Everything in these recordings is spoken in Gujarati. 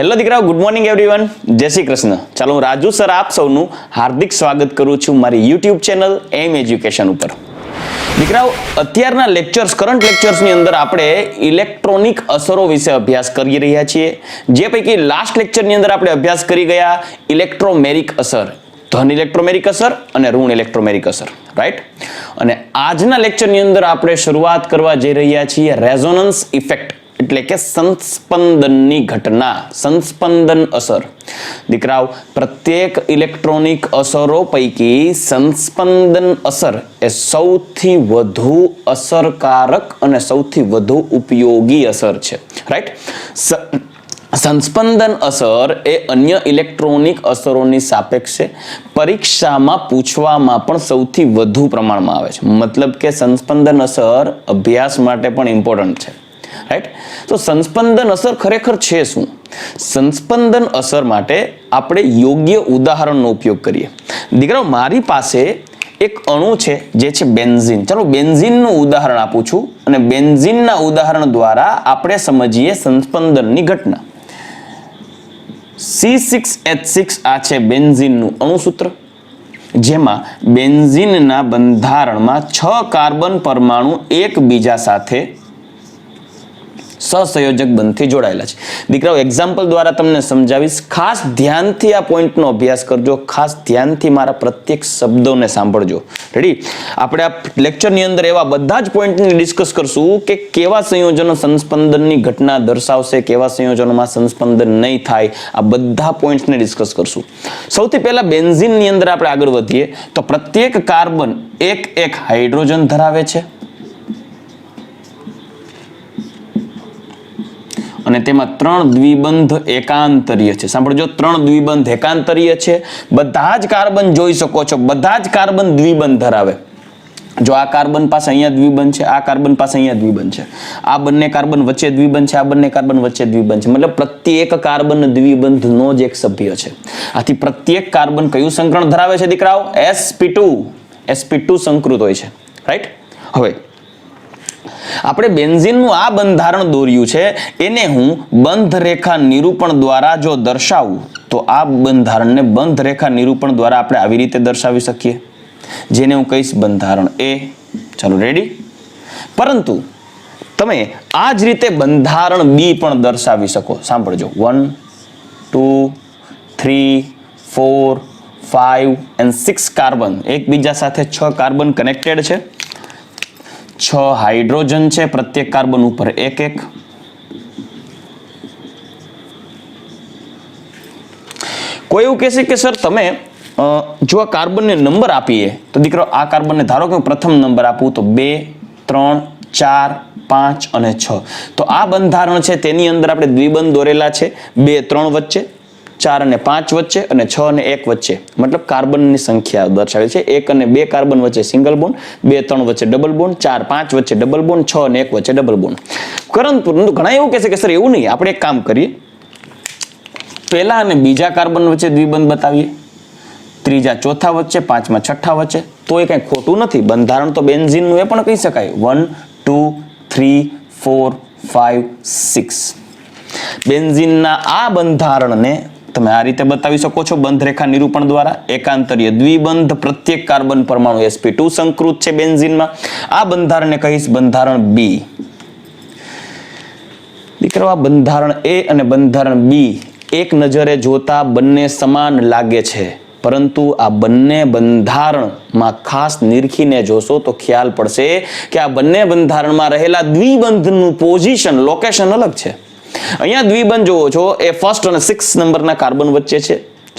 હેલો દીકરાઓ, ગુડ મોર્નિંગ એવરીવન. જય શ્રી કૃષ્ણ. ચાલો, હું રાજુ સર આપ સૌનું હાર્દિક સ્વાગત કરું છું મારી યુટ્યુબ ચેનલ એમ એજ્યુકેશન ઉપર. દીકરાઓ, અત્યારના લેક્ચર્સ, કરંટ લેક્ચર્સની અંદર આપણે ઇલેક્ટ્રોનિક અસરો વિશે અભ્યાસ કરી રહ્યા છીએ. જે પૈકી લાસ્ટ લેક્ચરની અંદર આપણે અભ્યાસ કરી ગયા ઇલેક્ટ્રોમેરિક અસર, ધન ઇલેક્ટ્રોમેરિક અસર અને ઋણ ઇલેક્ટ્રોમેરિક અસર, રાઈટ? અને આજના લેક્ચરની અંદર આપણે શરૂઆત કરવા જઈ રહ્યા છીએ રેઝોનન્સ ઇફેક્ટ, એટલે કે સંસ્પંદનની ઘટના, સંસ્પંદન અસર. દીકરાઓ, પ્રત્યેક ઇલેક્ટ્રોનિક અસરો પૈકી સંસ્પંદન અસર એ સૌથી વધુ અસરકારક અને સૌથી વધુ ઉપયોગી અસર છે, રાઈટ? સંસ્પંદન અસર એ અન્ય ઇલેક્ટ્રોનિક અસરોની સાપેક્ષે પરીક્ષામાં પૂછવામાં પણ સૌથી વધુ પ્રમાણમાં આવે છે. મતલબ કે સંસ્પંદન અસર અભ્યાસ માટે પણ ઇમ્પોર્ટન્ટ છે, રાઈટ? તો સંસ્પંદન અસર ખરેખર છે શું? સંસ્પંદન અસર માટે આપણે યોગ્ય ઉદાહરણનો ઉપયોગ કરીએ. દીકરાઓ, મારી પાસે એક અણુ છે જે છે બેન્ઝીન. ચાલો બેન્ઝીનનું ઉદાહરણ આપું છું અને બેન્ઝીનના ઉદાહરણ દ્વારા આપણે સમજીએ સંસ્પંદનની ઘટના. C6H6 આ છે બેન્ઝીનનું અણુસૂત્ર, જેમાં બેન્ઝીનના બંધારણમાં 6 કાર્બન પરમાણુ એકબીજા સાથે સહસંયોજક બંધથી જોડાયેલા છે. દીકરાઓ, એક્ઝામ્પલ દ્વારા તમને સમજાવીશ. ખાસ ધ્યાનથી આ પોઈન્ટનો અભ્યાસ કરજો, ખાસ ધ્યાનથી મારા પ્રત્યેક શબ્દોને સાંભળજો. રેડી? આપણે આ લેક્ચરની અંદર એવા બધા જ પોઈન્ટને ડિસ્કસ કરશું કે કેવા સંયોજનો સંસ્પંદનની ઘટના દર્શાવશે, કેવા સંયોજનોમાં સંસ્પંદન નહીં થાય. આ બધા પોઈન્ટ્સને ડિસ્કસ કરશું. સૌથી પહેલા બેન્ઝીનની અંદર આપણે આગળ વધીએ તો પ્રત્યેક કાર્બન એક હાઇડ્રોજન ધરાવે છે અને તેમાં 3 દ્વિબંધ એકાંતરીય છે. સાંભળજો, 3 દ્વિબંધ એકાંતરીય છે. બધા જ કાર્બન જોઈ શકો છો, બધા જ કાર્બન દ્વિબંધ ધરાવે. જો આ કાર્બન પાસે અહીંયા દ્વિબંધ છે, આ કાર્બન પાસે અહીંયા દ્વિબંધ છે, આ બંને કાર્બન વચ્ચે દ્વિબંધ છે, આ બંને કાર્બન વચ્ચે દ્વિબંધ છે. મતલબ પ્રત્યેક કાર્બન દ્વિબંધનો જ એક સભ્ય છે. આથી પ્રત્યેક કાર્બન કયું સંકરણ ધરાવે છે દીકરાઓ? sp2 સંકૃત હોય છે, રાઈટ? હવે આપણે બેન્ઝીનનું આ બંધારણ દોર્યું છે, એને હું બંધ રેખા નિરૂપણ દ્વારા જો દર્શાવું તો આ બંધારણને બંધ રેખા નિરૂપણ દ્વારા આપણે આવી રીતે દર્શાવી શકીએ, જેને હું કહીશ બંધારણ A. ચાલો, રેડી? પરંતુ તમે આ જ રીતે બંધારણ B પણ દર્શાવી શકો. સાંભળજો, 1 2 3 4 5 and 6 કાર્બન, એકબીજા સાથે 6 કાર્બન કનેક્ટેડ છે, 6 હાઇડ્રોજન છે, પ્રત્યેક કાર્બન ઉપર એક. કોઈ એવું કહેશે કે સર તમે જો આ કાર્બનને નંબર આપીએ તો દીકરો આ કાર્બનને ધારો કે હું પ્રથમ નંબર આપું તો 2 3 4 5 અને 6. તો આ બંધારણ છે તેની અંદર આપણે દ્વિબંધ દોરેલા છે, 2 3 વચ્ચે, 4 અને 5 વચ્ચે અને 6 અને 1 વચ્ચે. મતલબ કાર્બનની સંખ્યા દર્શાવે છે. 1 અને 2 કાર્બન વચ્ચે સિંગલ બોન્ડ, 2 3 વચ્ચે ડબલ બોન્ડ, 4 5 વચ્ચે ડબલ બોન્ડ, 6 અને 1 વચ્ચે ડબલ બોન્ડ. પરંતુ ઘણા એવું કહેશે કે સર એવું નહીં, આપણે એક કામ કરીએ, પહેલા અને બીજા કાર્બન વચ્ચે દ્વિબંધ બતાવીએ, ત્રીજા ચોથા વચ્ચે, પાંચમા છઠ્ઠા વચ્ચે. તો એ કંઈ ખોટું નથી. બંધારણ તો બેન્ઝીનનું એ પણ કહી શકાય, 1 2 3 4 5 6. બેન્ઝીનના આ બંધારણને તમે આ રીતે બતાવી શકો છો બંધ રેખા નિરૂપણ દ્વારા. એકાંતરીય દ્વિબંધ, પ્રત્યેક કાર્બન પરમાણુ sp2 સંકૃત છે બેન્ઝીનમાં. આ બંધારણને કહીશ બંધારણ B. દીકરો, આ બંધારણ A અને બંધારણ B એક નજરે જોતા બંને સમાન લાગે છે, પરંતુ આ બંને બંધારણમાં ખાસ નિરખીને જોશો તો ખ્યાલ પડશે કે આ બંને બંધારણમાં રહેલા દ્વિબંધનું પોઝિશન, લોકેશન અલગ છે. અહીંયા દ્વિબંધ જોવો છો એ ફર્સ્ટ અને 6 નંબરના કાર્બન વચ્ચે છે,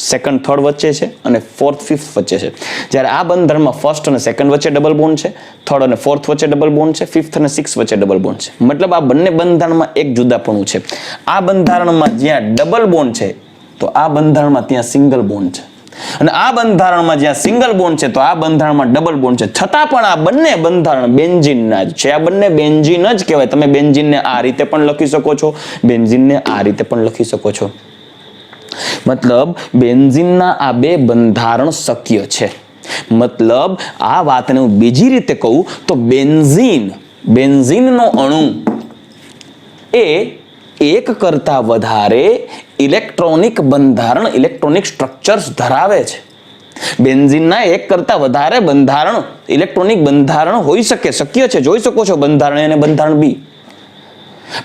સેકન્ડ થર્ડ વચ્ચે છે અને ફોર્થ ફિફ્થ વચ્ચે છે. જ્યારે આ બંધારણમાં ફર્સ્ટ અને સેકન્ડ વચ્ચે ડબલ બોન્ડ છે, થર્ડ અને ફોર્થ વચ્ચે ડબલ બોન્ડ છે, ફિફ્થ અને 6 વચ્ચે ડબલ બોન્ડ છે. મતલબ આ બંને બંધારણમાં એક જુદાપણું છે. આ બંધારણમાં જ્યાં ડબલ બોન્ડ છે તો આ બંધારણમાં ત્યાં સિંગલ બોન્ડ છે, અને આ બંધારણમાં જ્યાં સિંગલ બોન્ડ છે તો આ બંધારણમાં ડબલ બોન્ડ છે. છતાં પણ આ બંને બંધારણ બેન્ઝીનના જ છે. આ બંને બેન્ઝીન જ કહેવાય. તમે બેન્ઝીનને આ રીતે પણ લખી શકો છો, બેન્ઝીનને આ રીતે પણ લખી શકો છો. મતલબ બેન્ઝીનના આ બે બંધારણ શક્ય છે. મતલબ આ વાતને હું બીજી રીતે કહું તો બેન્ઝીનનો અણુ એ એક કરતા વધારે ઇલેક્ટ્રોનિક બંધારણ, ઇલેક્ટ્રોનિક સ્ટ્રક્ચર્સ ધરાવે છે. બેન્ઝીનના એક કરતા વધારે બંધારણ, ઇલેક્ટ્રોનિક બંધારણ હોઈ શકે, શક્ય છે. જોઈ શકો છો બંધારણ A અને બંધારણ B.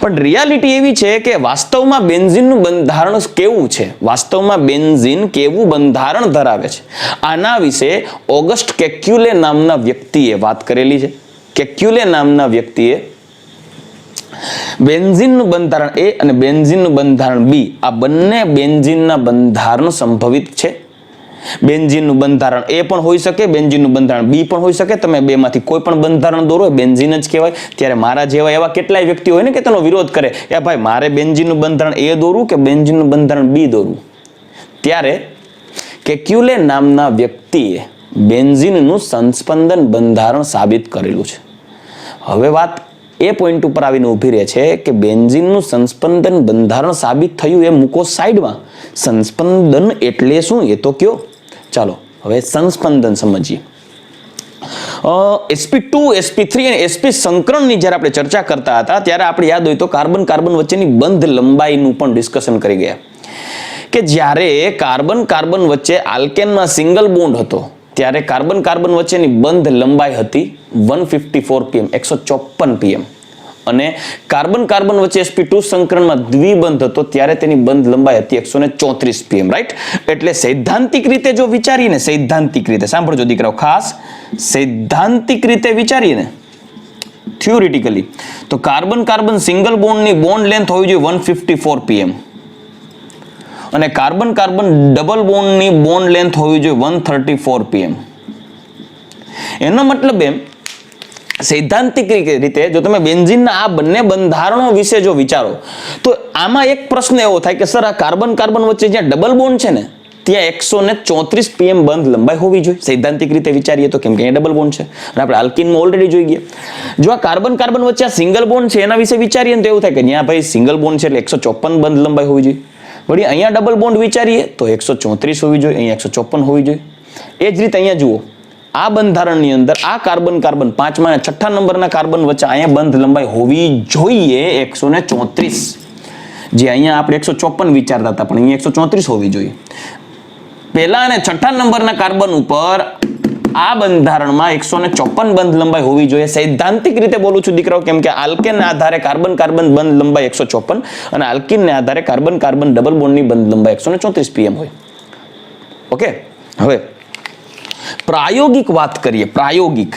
પણ રિયાલિટી એવી છે કે વાસ્તવમાં બેન્ઝીનનું બંધારણ કેવું છે, વાસ્તવમાં બેન્ઝીન કેવું બંધારણ ધરાવે છે, આના વિશે ઓગસ્ટ કેક્યુલે નામના વ્યક્તિએ વાત કરેલી છે. કેક્યુલે નામના વ્યક્તિએ બેન્ઝીનનું બંધારણ A અને બેન્ઝીનનું બંધારણ B, આ બંને બેન્ઝીનના બંધારણ સંભવિત છે. બેન્ઝીનનું બંધારણ A પણ હોઈ શકે, બેન્ઝીનનું બંધારણ B પણ હોઈ શકે. તમે બેમાંથી કોઈ પણ બંધારણ દોરો, બેન્ઝીન જ કહેવાય. ત્યારે મારા જેવા એવા કેટલાય વ્યક્તિ હોય ને કે તેનો વિરોધ કરે, કે ભાઈ મારે બેન્ઝીનનું બંધારણ A દોરવું કે બેન્ઝીનનું બંધારણ B દોરવું. ત્યારે કેક્યુલે નામના વ્યક્તિએ બેન્ઝીનનું સંસ્પંદન બંધારણ સાબિત કરેલું છે. હવે વાત એ પોઈન્ટ ઉપર આવીને ઊભી રહે છે કે બેન્ઝીનનું સંસ્પંદન બંધારણ સાબિત થયું એ મૂકો સાઈડમાં, સંસ્પંદન એટલે શું એ તો કયો. ચાલો હવે સંસ્પંદન સમજીએ. sp2, sp3 અને sp સંકરણની જ્યારે આપણે ચર્ચા કરતા હતા ત્યારે આપણે યાદ હોય તો કાર્બન કાર્બન વચ્ચેની બંધ લંબાઈનું પણ ડિસ્કશન કરી ગયા કે જ્યારે કાર્બન કાર્બન વચ્ચે આલ્કેનમાં સિંગલ બોન્ડ હતો ત્યારે કાર્બન કાર્બન વચ્ચેની બંધ લંબાઈ હતી 154 pm, 154 pm. અને કાર્બન કાર્બન વચ્ચે sp2 સંકરણમાં દ્વિબંધ હતો ત્યારે તેની બંધ લંબાઈ હતી 134 pm, રાઈટ. એટલે સૈદ્ધાંતિક રીતે જો વિચારીને, સૈદ્ધાંતિક રીતે સાંભળજો દીકરાઓ ખાસ, સૈદ્ધાંતિક રીતે વિચારીને, થિયોરિટિકલી, તો કાર્બન કાર્બન સિંગલ બોન્ડની બોન્ડ લેન્થ હોવી જોઈએ 154 pm અને કાર્બન કાર્બન ડબલ બોન્ડની બોન્ડ લેન્થ હોવી જોઈએ 134 pm. એનો મતલબ એમ સૈદ્ધાંતિક રીતે જો તમે બેન્ઝીનના આ બંને બંધારણો વિશે જો વિચારો તો આમાં એક પ્રશ્ન એવો થાય કે સર આ કાર્બન કાર્બન વચ્ચે જ્યાં ડબલ બોન્ડ છે ને ત્યાં 134 pm બંધ લંબાઈ હોવી જોઈએ સૈદ્ધાંતિક રીતે વિચારીએ તો, કેમ કે અહીંયા ડબલ બોન્ડ છે અને આપણે આલ્કીનમાં ઓલરેડી જોઈ ગયા. જો આ કાર્બન કાર્બન વચ્ચે આ સિંગલ બોન્ડ છે એના વિશે વિચારીએ તો એવું થાય કે ત્યાં ભાઈ સિંગલ બોન્ડ છે એટલે 154 બંધ લંબાઈ હોવી જોઈએ. વળી અહીંયા ડબલ બોન્ડ વિચારીએ તો 134 હોવી જોઈએ, અહીંયા 154 હોવી જોઈએ. એ જ રીતે અહીંયા જુઓ આ બંધારણની અંદર આ કાર્બન કાર્બન 5મા અને 6ઠા નંબરના કાર્બન વચ્ચે અહીંયા બંધ લંબાઈ હોવી જોઈએ 134, જે અહીંયા આપણે 154 વિચારતા હતા પણ અહીંયા 134 હોવી જોઈએ. પહેલા અને 6ઠા નંબરના કાર્બન ઉપર આ બંધારણમાં 154 બંધ લંબાઈ હોવી જોઈએ. સૈદ્ધાંતિક રીતે બોલું છું દીકરાઓ, કેમ કે આલ્કેનના આધારે કાર્બન કાર્બન બંધ લંબાઈ 154 અને આલ્કીનને આધારે કાર્બન કાર્બન ડબલ બોન્ડની બંધ લંબાઈ 134 pm હોય. ઓકે, હવે પ્રાયોગિક વાત કરીએ. પ્રાયોગિક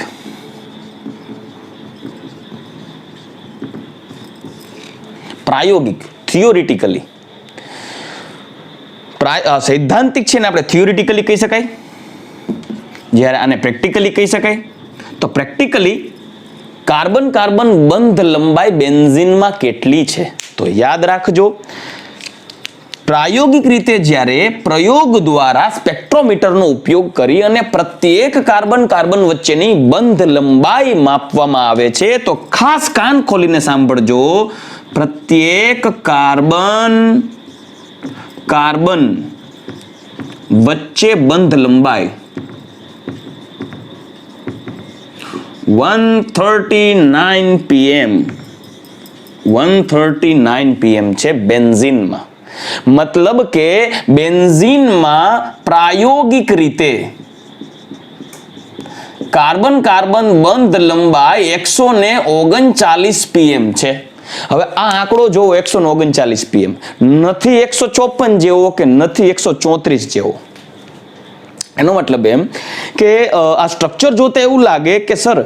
થિયોરિટિકલી, સૈદ્ધાંતિક છે ને આપણે થિયોરિટિકલી કહી શકાય, જ્યારે આને પ્રેક્ટિકલી કહી શકાય. તો પ્રેક્ટિકલી કાર્બન કાર્બન બંધ લંબાઈ બેન્ઝીનમાં કેટલી છે તો યાદ રાખજો, પ્રાયોગિક રીતે જ્યારે પ્રયોગ દ્વારા સ્પેક્ટ્રોમીટરનો ઉપયોગ કરી અને પ્રત્યેક કાર્બન કાર્બન વચ્ચેની બંધ લંબાઈ માપવામાં આવે છે તો ખાસ કાન ખોલીને સાંભળજો, પ્રત્યેક કાર્બન કાર્બન વચ્ચે બંધ લંબાઈ 139 pm 139 pm છે બેન્ઝીનમાં. મતલબ કે બેન્ઝીનમાં પ્રાયોગિક રીતે કાર્બન કાર્બન બંધ લંબાઈ 139 pm છે. હવે આ આંકડો જોવો 139 pm, નથી 154 જેવો કે નથી 134 જેવો. એનો મતલબ એમ કે આ સ્ટ્રક્ચર જોતા એવું લાગે કે સર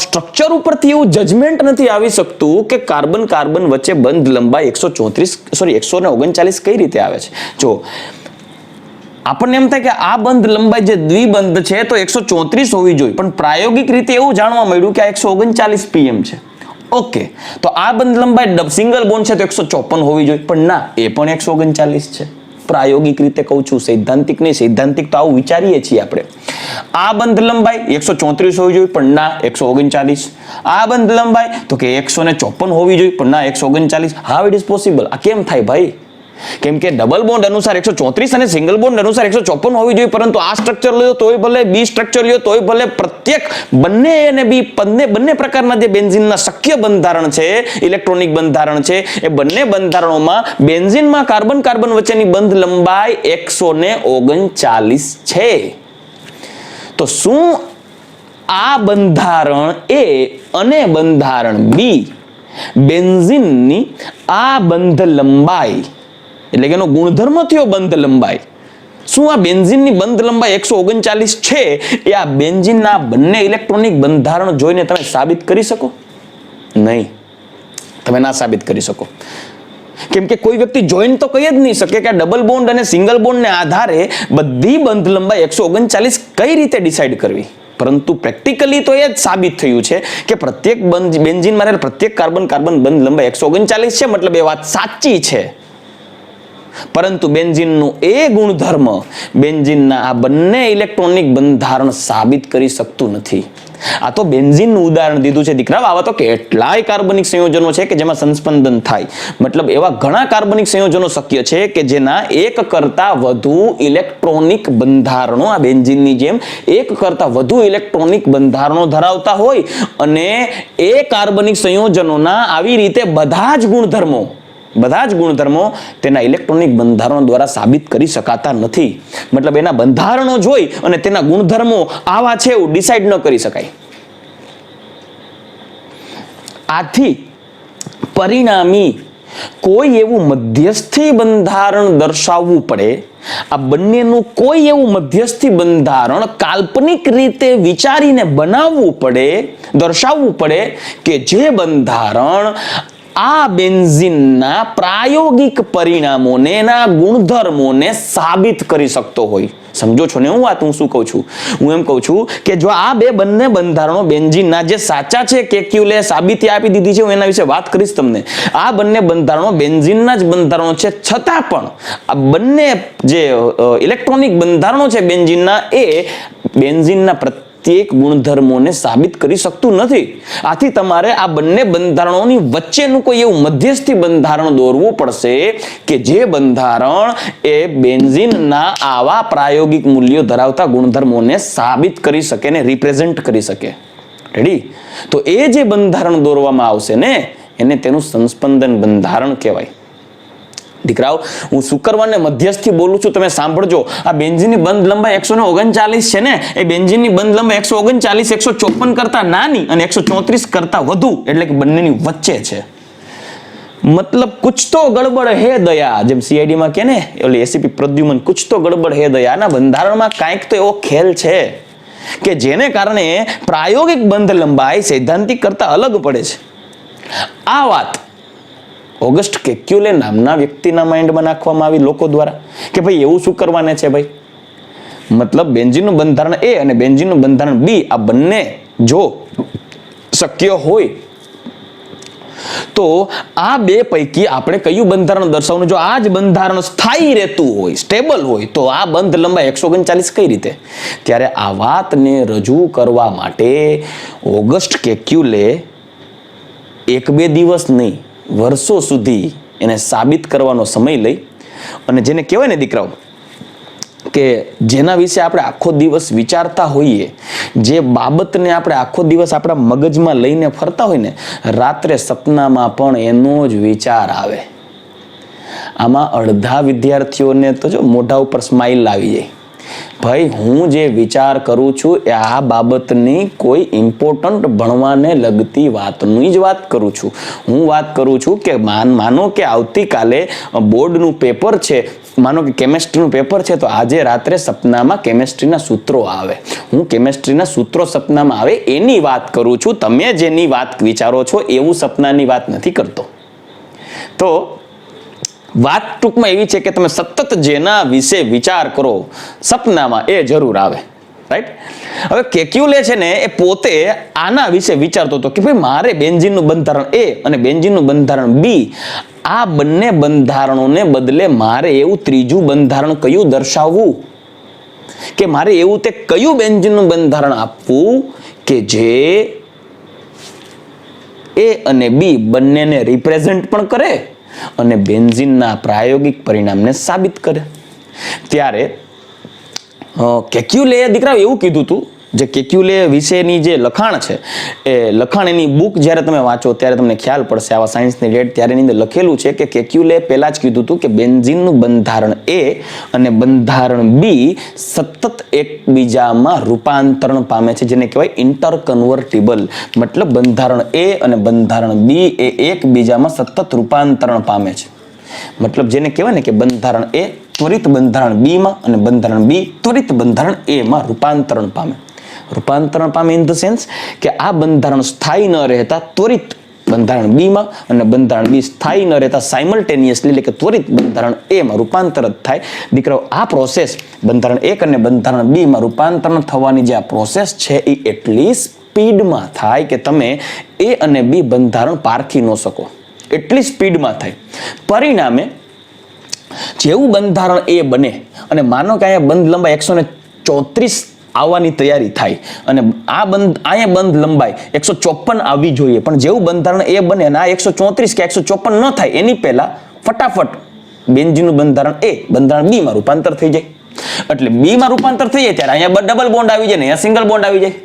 સ્ટ્રક્ચર ઉપરથી એવું જજમેન્ટ નથી આવી શકતું કે કાર્બન કાર્બન વચ્ચે બંધ લંબાઈ 139 કઈ રીતે આવે છે. જો આપણને એમ થાય કે આ બંધ લંબાઈ જે દ્વિબંધ છે તો 134 હોવી જોઈએ, પણ પ્રાયોગિક રીતે એવું જાણવા મળ્યું કે આ 139 pm છે. ઓકે, તો આ બંધ લંબાઈ સિંગલ બોન્ડ છે તો 154 હોવી જોઈએ, પણ ના, એ પણ 139 છે. પ્રાયોગિક રીતે કહું છું, સૈદ્ધાંતિક નહીં. સૈદ્ધાંતિક તો આવું વિચારીએ છીએ આપણે. આ બંધ લંબાઈ 134 હોવી જોઈએ, પણ ના 139. આ બંધ લંબાઈ તો કે 154 હોવી જોઈએ, પણ ના 139. How it is possible? આ કેમ થાય ભાઈ? કેમ કે ડબલ બોન્ડ અનુસાર 134 અને સિંગલ બોન્ડ અનુસાર 154 હોવી જોઈએ, પરંતુ આ સ્ટ્રક્ચર લ્યો તોય ભલે, બી સ્ટ્રક્ચર લ્યો તોય ભલે, પ્રત્યેક બંને A અને B બંને પ્રકારના જે બેન્ઝીનના શક્ય બંધારણ છે, ઇલેક્ટ્રોનિક બંધારણ છે, એ બંને બંધારણોમાં બેન્ઝીનમાં કાર્બન કાર્બન વચ્ચેની બંધ લંબાઈ 139 છે. તો શું આ બંધારણ A અને બંધારણ B બેન્ઝીનની આ બંધ લંબાઈ, એટલે કે એનો ગુણધર્મ થયો બંધ લંબાઈ, શું આ બેન્ઝીનની બંધ લંબાઈ 139 છે એ આ બેન્ઝીનના બંને ઇલેક્ટ્રોનિક બંધારણ જોઈને તમે સાબિત કરી શકો? નહીં, તમે ના સાબિત કરી શકો. કેમ કે કોઈ વ્યક્તિ જોઈન તો કહી જ નહીં શકે કે આ ડબલ બોન્ડ અને સિંગલ બોન્ડને આધારે બધી બંધ લંબાઈ 139 કઈ રીતે ડિસાઈડ કરવી. પરંતુ પ્રેક્ટિકલી તો એ જ સાબિત થયું છે કે પ્રત્યેક બેન્ઝીનમાં રહેલ પ્રત્યેક કાર્બન કાર્બન બંધ લંબાઈ 139 છે, મતલબ એ વાત સાચી છે. પરંતુ બેન્ઝીનનું એ ગુણધર્મ બેન્ઝીનના આ બંને ઇલેક્ટ્રોનિક બંધારણ સાબિત કરી શકતું નથી. આ તો બેન્ઝીનનું ઉદાહરણ દીધું છે દીકરા. આવા તો કેટલાય કાર્બનિક સંયોજનો છે કે જેમાં સંસ્પંદન થાય, મતલબ એવા ઘણા કાર્બનિક સંયોજનો શક્ય છે કે જેના એક કરતા વધુ ઇલેક્ટ્રોનિક બંધારણો, આ બેન્ઝીનની જેમ એક કરતા વધુ ઇલેક્ટ્રોનિક બંધારણો ધરાવતા હોય, અને એ કાર્બનિક સંયોજનોના આવી રીતે બધા જ ગુણધર્મો તેના ઇલેક્ટ્રોનિક બંધારણો દ્વારા સાબિત કરી શકાતા નથી. મતલબ એના બંધારણો જોઈ અને તેના ગુણધર્મો આવા છે એવું ડિસાઈડ ન કરી શકાય. આથી પરિણામી કોઈ એવું મધ્યસ્થી બંધારણ દર્શાવવું પડે, આ બંનેનું કોઈ એવું મધ્યસ્થી બંધારણ કાલ્પનિક રીતે વિચારીને બનાવવું પડે, દર્શાવવું પડે કે જે બંધારણ આ બેન્ઝીનના પ્રાયોગિક પરિણામોને, એના ગુણધર્મોને સાબિત કરી શકતો હોય. સમજો છો ને હું શું કહું છું? હું એમ કહું છું કે જો આ બંને બંધારણો બેન્ઝીનના જે સાચા છે, કેક્યુલે સાબિતી આપી દીધી છે, હું એના વિશે વાત કરીશ તમને. આ બંને બંધારણો બેન્ઝીનના જ બંધારણો છે, છતાં પણ આ બંને જે ઇલેક્ટ્રોનિક બંધારણો છે બેન્ઝીનના, એ બેન્ઝીનના પ્રત્યેક ગુણધર્મોને સાબિત કરી શકતું નથી. આથી તમારે આ બંને બંધારણોની વચ્ચેનું કોઈ એવું મધ્યસ્થી બંધારણ દોરવું પડશે કે જે બંધારણ એ બેન્ઝીનના આવા પ્રાયોગિક મૂલ્યો ધરાવતા ગુણધર્મોને સાબિત કરી શકે ને રિપ્રેઝેન્ટ કરી શકે. રેડી? તો એ જે બંધારણ દોરવામાં આવશે ને, એને તેનું સંસ્પંદન બંધારણ કહેવાય. દીકરાઓ, હું શુક્રવારને મધ્યસ્થી બોલું છું, તમે સાંભળજો. આ બેન્ઝીનની બંધ લંબાઈ 139 છે ને, એ બેન્ઝીનની બંધ લંબાઈ 139, 154 કરતા નાની અને 134 કરતા વધુ, એટલે કે બંનેની વચ્ચે છે. મતલબ કુછ તો ગડબડ હે દયા, જેમ CID માં કે ને ઓલી ACP પ્રદ્યુમન, કુછ તો ગડબડ હે દયા. ના બંધારણમાં કાંઈક તો એવો ખેલ છે કે જેને કારણે પ્રાયોગિક બંધ લંબાઈ સૈદ્ધાંતિક કરતા અલગ પડે છે. આ વાત ઓગસ્ટ કેક્યુલે નામના વ્યક્તિના માઇન્ડમાં નાખવામાં આવી લોકો દ્વારા કે ભાઈ એવું શું કરવાને છે ભાઈ. મતલબ બેન્ઝીનનું બંધારણ A અને બેન્ઝીનનું બંધારણ B, આ બંને જો શક્ય હોય તો આ બે પૈકી આપણે કયું બંધારણ દર્શાવવાનું? જો આ જ બંધારણ સ્થાયી રહેતું હોય, સ્ટેબલ હોય, તો આ બંધ લંબાઈ 139 કઈ રીતે? ત્યારે આ વાતને રજૂ કરવા માટે ઓગસ્ટ કેક્યુલે 1-2 દિવસ નહીં, વર્ષો સુધી એને સાબિત કરવાનો સમય લઈ, અને જેને કહેવાય ને દીકરાઓ કે જેના વિશે આપણે આખો દિવસ વિચારતા હોઈએ, જે બાબતને આપણે આખો દિવસ આપણા મગજમાં લઈને ફરતા હોય ને, રાત્રે સપનામાં પણ એનો જ વિચાર આવે. આમાં અડધા વિદ્યાર્થીઓને તો જો મોઢા ઉપર સ્માઇલ આવી જાય. ભાઈ, હું જે વિચાર કરું છું એ આ બાબતની કોઈ ઇમ્પોર્ટન્ટ ભણવાને લગતી વાતની જ વાત કરું છું. હું વાત કરું છું કે માનો કે આવતીકાલે બોર્ડનું પેપર છે, માનો કે કેમેસ્ટ્રીનું પેપર છે, તો આજે રાત્રે સપનામાં કેમેસ્ટ્રીના સૂત્રો આવે. હું કેમેસ્ટ્રીના સૂત્રો સપનામાં આવે એની વાત કરું છું. તમે જેની વાત વિચારો છો એવું સપનાની વાત નથી કરતો. તો વાત ટૂંકમાં એવી છે કે તમે સતત જેના વિશે વિચાર કરો સપનામાં, એ જરૂર આવે. રાઈટ? હવે કેક્યુલે છે ને, એ પોતે આના વિશે વિચારતો હતો કે ભાઈ મારે બેન્ઝીનનું બંધારણ A અને બેન્ઝીનનું બંધારણ B, આ બંને બંધારણોને બદલે મારે એવું ત્રીજું બંધારણ કયું દર્શાવવું, કે મારે એવું તે કયું બેન્ઝીનનું બંધારણ આપવું કે જે A અને B બંનેને રિપ્રેઝેન્ટ પણ કરે અને બેન્ઝીનના પ્રાયોગિક પરિણામને સાબિત કરે. ત્યારે કેક્યુલે દીકરા એવું કીધું હતું, જે કેક્યુલે વિશેની જે લખાણ છે એ લખાણ એની બુક જ્યારે તમે વાંચો ત્યારે તમને ખ્યાલ પડશે, આવા સાયન્સની રેડ ત્યારે એની અંદર લખેલું છે કે કેક્યુલે પહેલા જ કીધું હતું કે બેન્ઝીનનું બંધારણ એ અને બંધારણ બી સતત એકબીજામાં રૂપાંતરણ પામે છે, જેને કહેવાય ઇન્ટરકન્વર્ટિબલ. મતલબ બંધારણ એ અને બંધારણ બી એ એકબીજામાં સતત રૂપાંતરણ પામે છે. મતલબ જેને કહેવાય ને કે બંધારણ એ ત્વરિત બંધારણ બી માં અને બંધારણ બી ત્વરિત બંધારણ એ માં રૂપાંતરણ પામે. રૂપાંતરણ પામે ઇન ધ સેન્સ કે આ બંધારણ સ્થાયી ન રહેતા ત્વરિત બંધારણ બી માં અને બંધારણ બી સ્થાયી ન રહેતા સાયમલ્ટેનિયસલી એટલે કે ત્વરિત બંધારણ એ માં રૂપાંતર થાય. દીકરાઓ, આ પ્રોસેસ બંધારણ એક અને બંધારણ બી માં રૂપાંતરણ થવાની જે આ પ્રોસેસ છે એ એટલી સ્પીડમાં થાય કે તમે એ અને બી બંધારણ પારખી ન શકો, એટલી સ્પીડમાં થાય. પરિણામે જેવું બંધારણ એ બને અને માનો કે અહીંયા બંધ લંબાઈ 134 આવવાની તૈયારી થાય અને અહીંયા બંધ લંબાઈ 154 આવવી જોઈએ, પણ જેવું બંધારણ એ બને અને આ 134 કે 154 ન થાય એની પહેલા ફટાફટ બેન્ઝીનનું બંધારણ એ બંધારણ બી માં રૂપાંતર થઈ જાય. એટલે બી માં રૂપાંતર થઈ જાય ત્યારે અહીંયા ડબલ બોન્ડ આવી જાય ને અહીંયા સિંગલ બોન્ડ આવી જાય.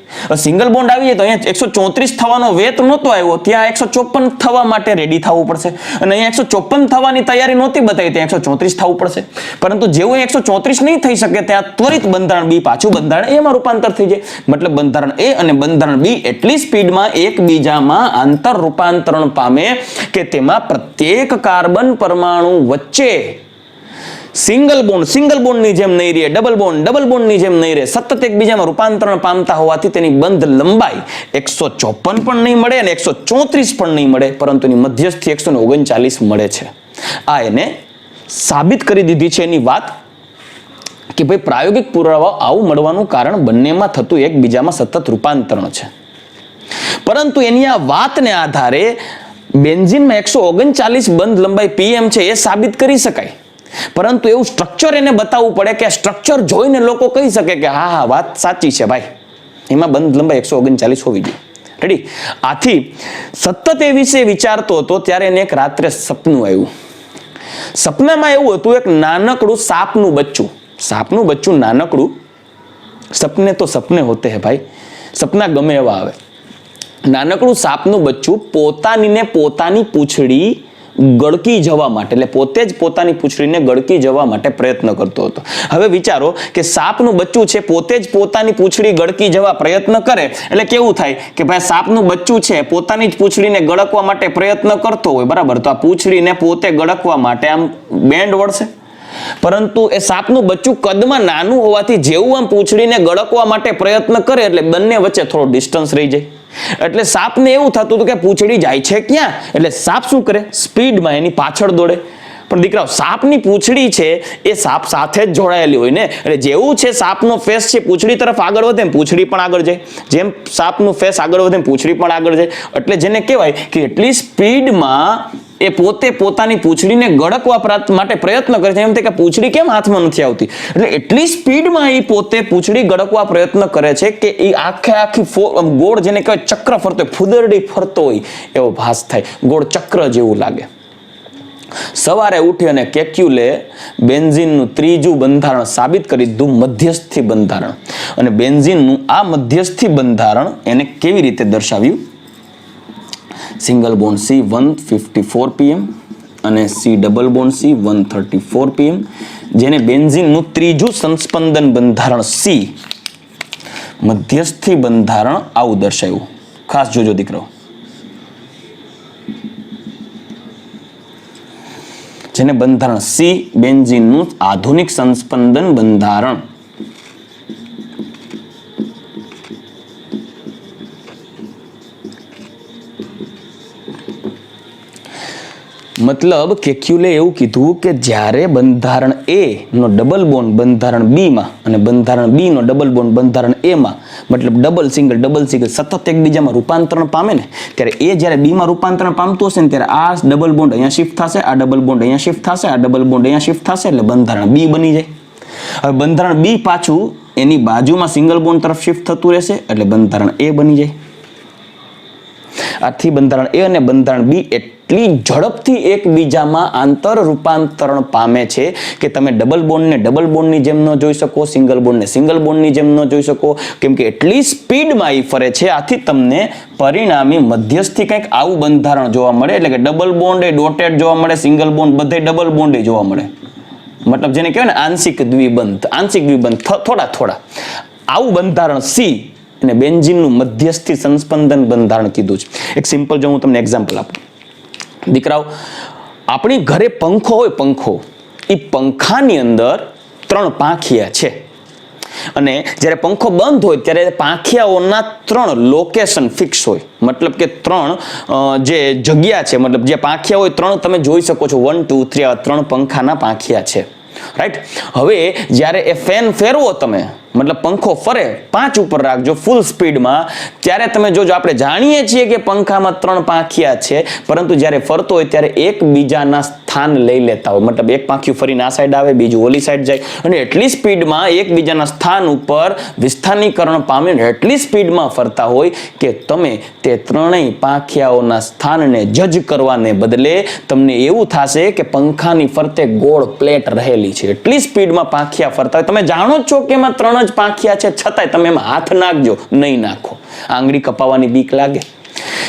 સિંગલ બોન્ડ આવી જાય તો અહીંયા 134 થવાનો વેત નહોતો આવ્યો, ત્યાં 154 થવા માટે રેડી થવું પડશે અને અહીંયા 154 થવાની તૈયારી નહોતી બતાવી, ત્યાં 134 થવું પડશે. પરંતુ જેવું 134 નહીં થઈ શકે ત્યાં ત્વરિત બંધારણ બી પાછું બંધારણ એ માં રૂપાંતર થઈ જાય. મતલબ બંધારણ એ અને બંધારણ બી એટલી સ્પીડમાં એકબીજામાં આંતર રૂપાંતરણ પામે કે તેમાં પ્રત્યેક કાર્બન પરમાણુ વચ્ચે સિંગલ બોન્ડની જેમ નહીં રહે, ડબલ બોન્ડની જેમ નહીં રહે, સતત એકબીજામાં રૂપાંતરણ પામતા હોવાથી તેની બંધ લંબાઈ 154 પણ નહીં મળે અને 134 પણ નહીં મળે, પરંતુ એની મધ્યસ્થી 139 મળે છે. આ એને સાબિત કરી દીધી છે એની વાત કે ભાઈ પ્રાયોગિક પુરાવા આવું મળવાનું કારણ બંનેમાં થતું એકબીજામાં સતત રૂપાંતરણ છે. પરંતુ એની આ વાતને આધારે બેન્ઝીનમાં 139 બંધ લંબાઈ પીએમ છે એ સાબિત કરી શકાય, પરંતુ એવું સ્ટ્રક્ચર એને બતાવવું પડે કે સ્ટ્રક્ચર જોઈને લોકો કહી શકે કે હા વાત સાચી છે ભાઈ, એમાં બંધ લંબાઈ 139 હોવી જોઈએ. રેડી? આથી સતત એ વિશે વિચારતો હતો ત્યારે એને એક રાત્રે સપનું આવ્યું. સપનામાં એવું હતું, એક નાનકડું સાપનું બચ્ચું નાનકડું. સપને તો સપને હોતે હે ભાઈ, સપના ગમે એવા આવે. નાનકડું સાપનું બચ્ચું પોતાની પૂંછડી ગળકી જવા માટે, એટલે પોતે જ પોતાની પૂંછડીને ગળકી જવા માટે પ્રયત્ન કરતો હતો. હવે વિચારો કે સાપનું બચ્ચું છે પોતે જ પોતાની પૂંછડી ગળકી જવા પ્રયત્ન કરે એટલે કેવું થાય કે ભાઈ સાપનું બચ્ચું છે પોતાની જ પૂંછડીને ગળકવા માટે પ્રયત્ન કરતો હોય, બરાબર, તો આ પૂંછડીને પોતે ગળકવા માટે આમ બેન્ડ વળશે. પરંતુ એ સાપનું બચ્ચું કદમાં નાનું હોવાથી જેવું આમ પૂંછડીને ગળકવા માટે પ્રયત્ન કરે એટલે બંને વચ્ચે થોડો ડિસ્ટન્સ રહી જાય. એટલે સાપને એવું થતું હતું કે પૂંછડી જાય છે ક્યાં, એટલે સાપ શું કરે, સ્પીડમાં એની પાછળ દોડે. પણ દીકરાઓ, સાપની પૂંછડી છે એ સાપ સાથે જ જોડાયેલી હોય ને, એટલે જેવું છે સાપનો ફેસ છે પૂંછડી તરફ આગળ વધે એમ પૂંછડી પણ આગળ જાય, જેમ સાપનું ફેસ આગળ વધે એમ પૂંછડી પણ આગળ જાય. એટલે જેને કહેવાય કે એટલી સ્પીડમાં એ પોતે પોતાની પૂંછડીને ગળકવા માટે પ્રયત્ન કરે છે, એમ થાય કે પૂંછડી કેમ હાથમાં નથી આવતી, એટલે એટલી સ્પીડમાં એ પોતે પૂંછડી ગળકવા પ્રયત્ન કરે છે કે એ આખી ગોળ, જેને કહેવાય ચક્ર ફરતો હોય, ફુદરડી ફરતો હોય એવો ભાસ થાય, ગોળ ચક્ર જેવું લાગે. સવારે ઉઠી અને કેક્યુલે બેન્ઝીનનું ત્રીજું બંધારણ સાબિત કરી દીધું, મધ્યસ્થી બંધારણ. અને બેન્ઝીનનું આ મધ્યસ્થી બંધારણ એને કેવી રીતે દર્શાવ્યું? સિંગલ બોન્ડ સી 154 pm અને C double bond C 134 pm, જેને બેન્ઝીનનું ત્રીજું સંસ્પંદન બંધારણ સી મધ્યસ્થી બંધારણ આવું દર્શાવ્યું. ખાસ જોજો દીકરો, જેને બંધારણ સી બેન્ઝીનનું આધુનિક સંસ્પંદન બંધારણ. મતલબ કેક્યુલે એવું કીધું કે જ્યારે બંધારણ એ નો ડબલ બોન્ડ બંધારણ બી માં અને બંધારણ બી નો ડબલ બોન્ડ બંધારણ એ માં, મતલબ ડબલ સિંગલ સતત એકબીજામાં રૂપાંતરણ પામે ને, ત્યારે એ જ્યારે બી માં રૂપાંતરણ પામતું હશે ને ત્યારે આ ડબલ બોન્ડ અહીંયા શિફ્ટ થશે, આ ડબલ બોન્ડ અહીંયા શિફ્ટ થશે, આ ડબલ બોન્ડ અહીંયા શિફ્ટ થશે, એટલે બંધારણ બી બની જાય. હવે બંધારણ બી પાછું એની બાજુમાં સિંગલ બોન્ડ તરફ શિફ્ટ થતું રહેશે એટલે બંધારણ એ બની જાય. આથી બંધારણ એ અને બંધારણ બી એટલી ઝડપથી એકબીજામાં આંતર રૂપાંતરણ પામે છે કે તમે ડબલ બોન્ડને ડબલ બોન્ડની જેમ ન જોઈ શકો, સિંગલ બોન્ડને સિંગલ બોન્ડની જેમ ન જોઈ શકો, કેમ કે એટલી સ્પીડમાં એ ફરે છે. આથી તમને પરિણામી મધ્યસ્થી કંઈક આવું બંધારણ જોવા મળે. એટલે કે ડબલ બોન્ડ એ ડોટેડ જોવા મળે, સિંગલ બોન્ડ બધે ડબલ બોન્ડ જોવા મળે. મતલબ જેને કહેવાય ને આંશિક દ્વિબંધ થોડા આવું બંધારણ સી અને બેન્ઝીનનું મધ્યસ્થી સંસ્પંદન બંધારણ કીધું છે. એક સિમ્પલ જો હું તમને એક્ઝામ્પલ આપું. દીકરાઓ, આપણી ઘરે પંખો હોય, પંખો એ પંખાની અંદર 3 પાંખિયા છે અને જ્યારે પંખો બંધ હોય ત્યારે પાંખિયાઓના 3 લોકેશન ફિક્સ હોય. મતલબ કે 3 જે જગ્યા છે, મતલબ જે પાંખિયા હોય 3 તમે જોઈ શકો છો. 1 2 3 આવા 3 પંખાના પાંખિયા છે, રાઈટ. હવે જ્યારે એ ફેન ફેરવો તમે, મતલબ પંખો ફરે 5 ઉપર રાખજો ફૂલ સ્પીડમાં, ત્યારે તમે જોજો આપણે જાણીએ છીએ કે પંખામાં 3 પાંખિયા છે, પરંતુ જ્યારે ફરતો હોય ત્યારે એકબીજાના સ્થાન લઈ લેતા હોય. મતલબ એક પાંખિયું ફરીને આ સાઈડ આવે, બીજું ઓલી સાઈડ જાય અને એટલી સ્પીડમાં એકબીજાના સ્થાન ઉપર વિસ્થાનીકરણ પામીને એટલી સ્પીડમાં ફરતા હોય કે તમે તે 3 પાંખિયાઓના સ્થાનને જજ કરવાને બદલે તમને એવું થશે કે પંખાની ફરતે ગોળ પ્લેટ રહેલી છે. એટલી સ્પીડમાં પાંખિયા ફરતા હોય, તમે જાણો જ છો કે એમાં 3 જ પાંખિયા છે, છતાંય તમે એમાં હાથ નાખજો, નહીં નાખો. આંગળી કપાવાની બીક લાગે.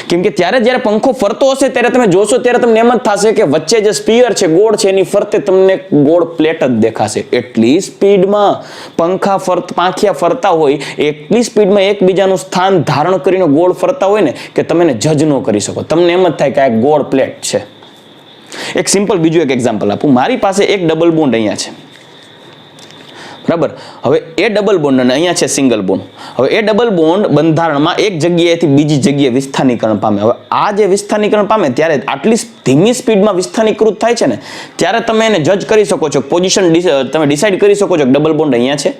કેમ કે જ્યારે પંખો ફરતો હશે ત્યારે તમે જોશો ત્યારે તમને એમ જ થશે કે વચ્ચે જે સ્પીયર છે, ગોળ છે, એની ફરતે તમને ગોળ પ્લેટ જ દેખાશે. એટલી સ્પીડમાં પાંખિયા ફરતા હોય, એટલી સ્પીડમાં એકબીજાનું સ્થાન ધારણ કરીને ગોળ ફરતા હોય ને કે તમે એને જજ ન કરી શકો. તમને એમ જ થાય કે આ ગોળ પ્લેટ છે. એક સિમ્પલ બીજું એક એક્ઝામ્પલ આપું. મારી પાસે એક ડબલ બોન્ડ અહીંયા છે, બરાબર. હવે એ ડબલ બોન્ડ અને અહીંયા છે સિંગલ બોન્ડ. હવે એ ડબલ બોન્ડ બંધારણમાં એક જગ્યાએથી બીજી જગ્યાએ વિસ્થાનીકરણ પામે. હવે આ જે વિસ્થાનીકરણ પામે ત્યારે આટલી ધીમી સ્પીડમાં વિસ્થાનીકૃત થાય છે ને, ત્યારે તમે એને જજ કરી શકો છો, પોઝિશન તમે ડિસાઈડ કરી શકો છો કે ડબલ બોન્ડ અહીંયા છે.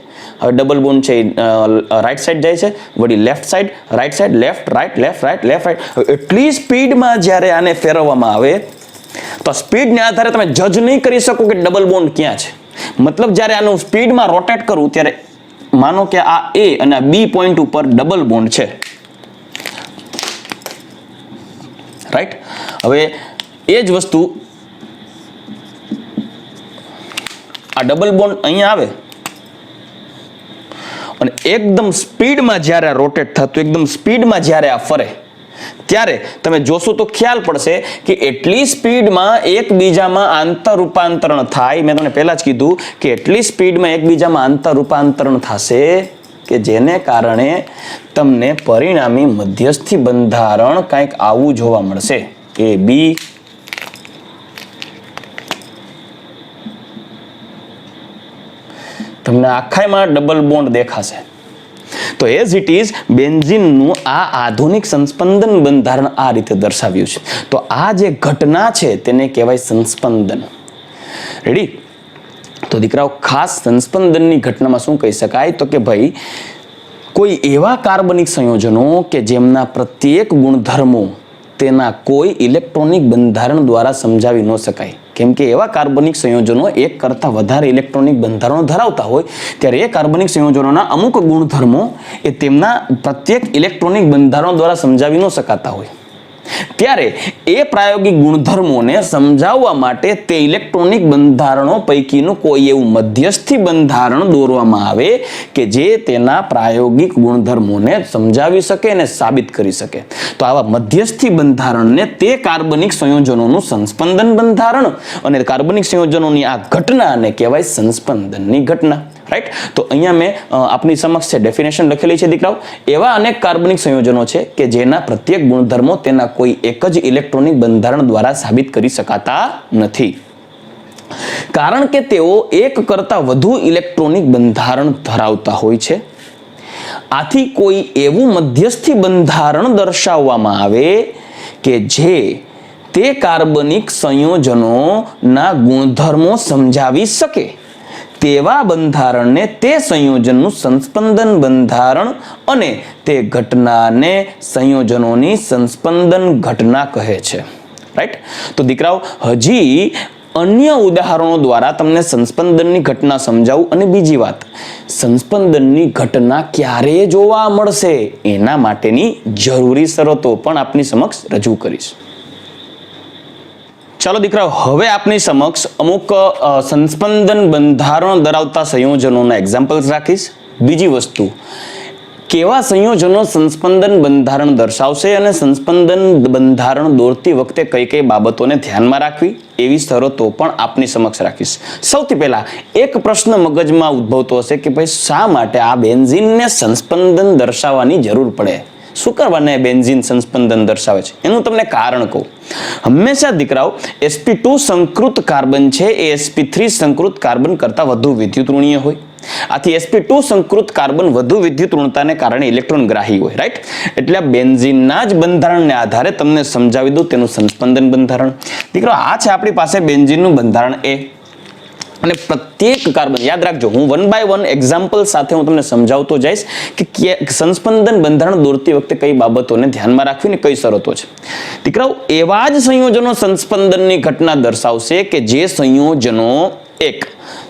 હવે ડબલ બોન્ડ છે રાઈટ સાઈડ જાય છે, વળી left side, right side, left right, left right, left right. એટલી સ્પીડમાં જ્યારે આને ફેરવવામાં આવે તો સ્પીડને આધારે તમે જજ નહીં કરી શકો કે ડબલ બોન્ડ ક્યાં છે. મતલબ જ્યારે આનું સ્પીડમાં રોટેટ કરું ત્યારે માનો કે આ A અને આ B પોઈન્ટ ઉપર ડબલ બોન્ડ છે, રાઈટ. હવે એ જ વસ્તુ આ ડબલ બોન્ડ અહીંયા આવે અને એકદમ સ્પીડમાં જ્યારે રોટેટ થતું, એકદમ સ્પીડમાં જ્યારે આ ફરે, ત્યારે તમે જોશો તો ખ્યાલ પડશે કે એટલી સ્પીડમાં એકબીજામાં આંતર રૂપાંતરણ થાય. મેં તમને પહેલા જ કીધું કે એટલી સ્પીડમાં એકબીજામાં આંતર રૂપાંતરણ થશે કે જેને કારણે તમને પરિણામી મધ્યસ્થી બંધારણ કંઈક આવું જોવા મળશે. A B તમને આખામાં ડબલ બોન્ડ દેખાશે. તો એઝ ઇટ ઇઝ બેન્ઝીનનું આ આધુનિક સંસ્પંદન બંધારણ આ રીતે દર્શાવ્યું છે. તો આ જે ઘટના છે તેને કહેવાય સંસ્પંદન. રેડી? તો દીકરાઓ, ખાસ સંસ્પંદનની ઘટનામાં શું કહી શકાય? તો કે ભાઈ કોઈ એવા કાર્બનિક સંયોજનો કે જેમના પ્રત્યેક ગુણધર્મો તેના કોઈ ઇલેક્ટ્રોનિક બંધારણ દ્વારા સમજાવી ન શકાય. કેમ કે એવા કાર્બનિક સંયોજનો એક કરતાં વધારે ઇલેક્ટ્રોનિક બંધારણો ધરાવતા હોય ત્યારે એ કાર્બનિક સંયોજનોના અમુક ગુણધર્મો એ તેમના પ્રત્યેક ઇલેક્ટ્રોનિક બંધારણો દ્વારા સમજાવી ન શકાતા હોય, ત્યારે એ પ્રાયોગિક ગુણધર્મોને સમજાવવા માટે તે ઇલેક્ટ્રોનિક બંધારણો પૈકીનું કોઈ એવું મધ્યસ્થી બંધારણ દોરવામાં આવે કે જે તેના પ્રાયોગિક ગુણધર્મોને સમજાવી શકે અને સાબિત કરી શકે. તો આવા મધ્યસ્થી બંધારણને તે કાર્બનિક સંયોજનોનું સંસ્પંદન બંધારણ અને કાર્બનિક સંયોજનોની આ ઘટનાને કહેવાય સંસ્પંદનની ઘટના. રાઈટ? તો અહીંયા મેં આપની સમક્ષ છે ડેફિનેશન લખેલી છે દીકરાઓ. એવા અનેક કાર્બનિક સંયોજનો છે કે જેના પ્રત્યેક ગુણધર્મો તેના કોઈ એક જ ઇલેક્ટ્રોનિક બંધારણ દ્વારા સાબિત કરી શકાતા નથી, કારણ કે તેઓ એક કરતાં વધુ ઇલેક્ટ્રોનિક બંધારણ ધરાવતા હોય છે. આથી કોઈ એવું મધ્યસ્થી બંધારણ દર્શાવવામાં આવે કે જે તે કાર્બનિક સંયોજનોના ગુણધર્મો સમજાવી શકે, તેવા બંધારણને તે સંયોજનનું સંસ્પંદન બંધારણ અને તે ઘટનાને સંયોજનોની સંસ્પંદન ઘટના કહે છે. રાઈટ? તો દીકરાઓ, હજી અન્ય ઉદાહરણો દ્વારા તમને સંસ્પંદનની ઘટના સમજાવું. અને બીજી વાત, સંસ્પંદનની ઘટના ક્યારે જોવા મળશે એના માટેની જરૂરી શરતો પણ આપની સમક્ષ રજૂ કરીશ. ચાલો દીકરાઓ, હવે આપની સમક્ષ અમુક સંસ્પંદન બંધારણ ધરાવતા સંયોજનોના એક્ઝામ્પલ્સ રાખીશ. બીજી વસ્તુ, કેવા સંયોજનો સંસ્પંદન બંધારણ દર્શાવશે અને સંસ્પંદન બંધારણ દોરતી વખતે કઈ કઈ બાબતોને ધ્યાનમાં રાખવી એવી શરતો પણ આપની સમક્ષ રાખીશ. સૌથી પહેલા એક પ્રશ્ન મગજમાં ઉદ્ભવતો હશે કે ભાઈ શા માટે આ બેન્ઝીનને સંસ્પંદન દર્શાવવાની જરૂર પડે? શું કરવાને બેન્ઝીન સંસ્પંદન દર્શાવે છે? એનું તમને કારણ કહું. હંમેશા દીકરાઓ sp2 સંકૃત કાર્બન છે એ sp3 સંકૃત કાર્બન કરતા વધુ વિદ્યુત ઋણીય હોય. આથી sp2 સંકૃત કાર્બન વધુ વિદ્યુત ઋણતાને કારણે ઇલેક્ટ્રોન ગ્રાહી હોય, રાઈટ? એટલે બેન્ઝીનના જ બંધારણને આધારે તમને સમજાવી દઉં તેનું સંસ્પંદન બંધારણ. દીકરો, આ છે આપણી પાસે બેન્ઝીનનું બંધારણ A. અને પ્રત્યેક કાર્બન, યાદ રાખજો, હું 1 by 1 એક્ઝામ્પલ સાથે હું તમને સમજાવતો જઈશ કે સંસ્પંદન બંધારણ દોરતી વખતે કઈ બાબતોને ધ્યાનમાં રાખવી ને કઈ શરતો છે. દીકરાઓ, એવા જ સંયોજનો સંસ્પંદનની ઘટના દર્શાવશે કે જે સંયોજનો એક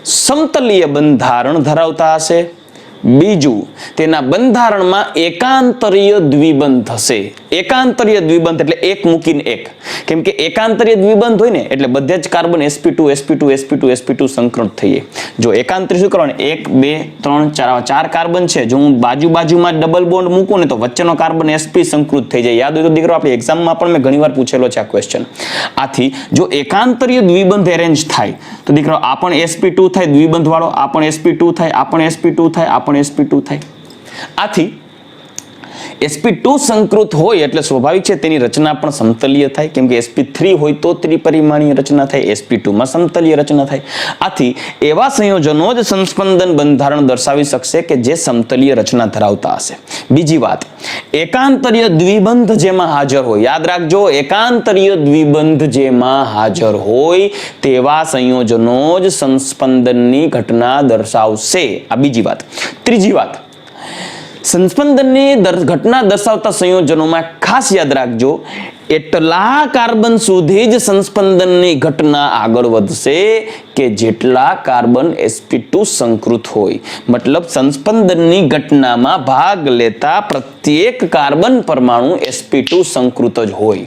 સમતલીય બંધારણ ધરાવતા હશે, બીજું તેના બંધારણમાં એકાંતરીય દ્વિબંધ હશે. એકાંતરીય દ્વિબંધ એટલે એક મૂકીને એક. કેમ કે એકાંતરીય દ્વિબંધ હોય ને એટલે બધે જ carbon sp2 sp2 sp2 sp2 સંકૃત થઈએ. જો એકાંતરી શું કરવાનું, 1 2 3 4 ચાર કાર્બન છે, જો હું બાજુમાં ડબલ બોન્ડ મૂકું ને તો વચ્ચેનો કાર્બન sp સંકૃત થઈ જાય. યાદ હોય તો દીકરો આપણી એક્ઝામમાં પણ મેં ઘણીવાર પૂછેલો છે આ ક્વેશ્ચન. આથી જો એકાંતરીય દ્વિબંધ એરેન્જ થાય તો દીકરો આ પણ sp2 થાય દ્વિબંધ વાળો, આ પણ sp2 થાય, આ પણ sp2 થાય, આ પણ sp2 થાય. આથી sp2 સંકૃત હોય એટલે સ્વાભાવિક છે તેની રચના પણ સમતલીય થાય. કેમ કે sp3 હોય તો ત્રિપરિમાણીય રચના થાય, sp2 માં સમતલીય રચના થાય. આથી એવા સંયોજનો જ સંસ્પંદન બંધારણ દર્શાવી શકશે કે જે સમતલીય રચના ધરાવતા હશે. બીજી વાત, એકાંતરીય દ્વિબંધ જેમાં હાજર હોય, યાદ રાખજો, એકાંતરીય દ્વિબંધ જેમાં હાજર હોય તેવા સંયોજનો જ સંસ્પંદનની ઘટના દર્શાવશે. આ બીજી વાત. ત્રીજી વાત, સંસ્પંદનની ઘટના દર્શાવતા સંયોજનોમાં ખાસ યાદ રાખજો, એટલા કાર્બન સુધી જ સંસ્પંદનની ઘટના આગળ વધશે કે જેટલા કાર્બન sp2 સંકૃત હોય. મતલબ સંસ્પંદનની ઘટનામાં ભાગ લેતા પ્રત્યેક કાર્બન પરમાણુ sp2 સંકૃત જ હોય.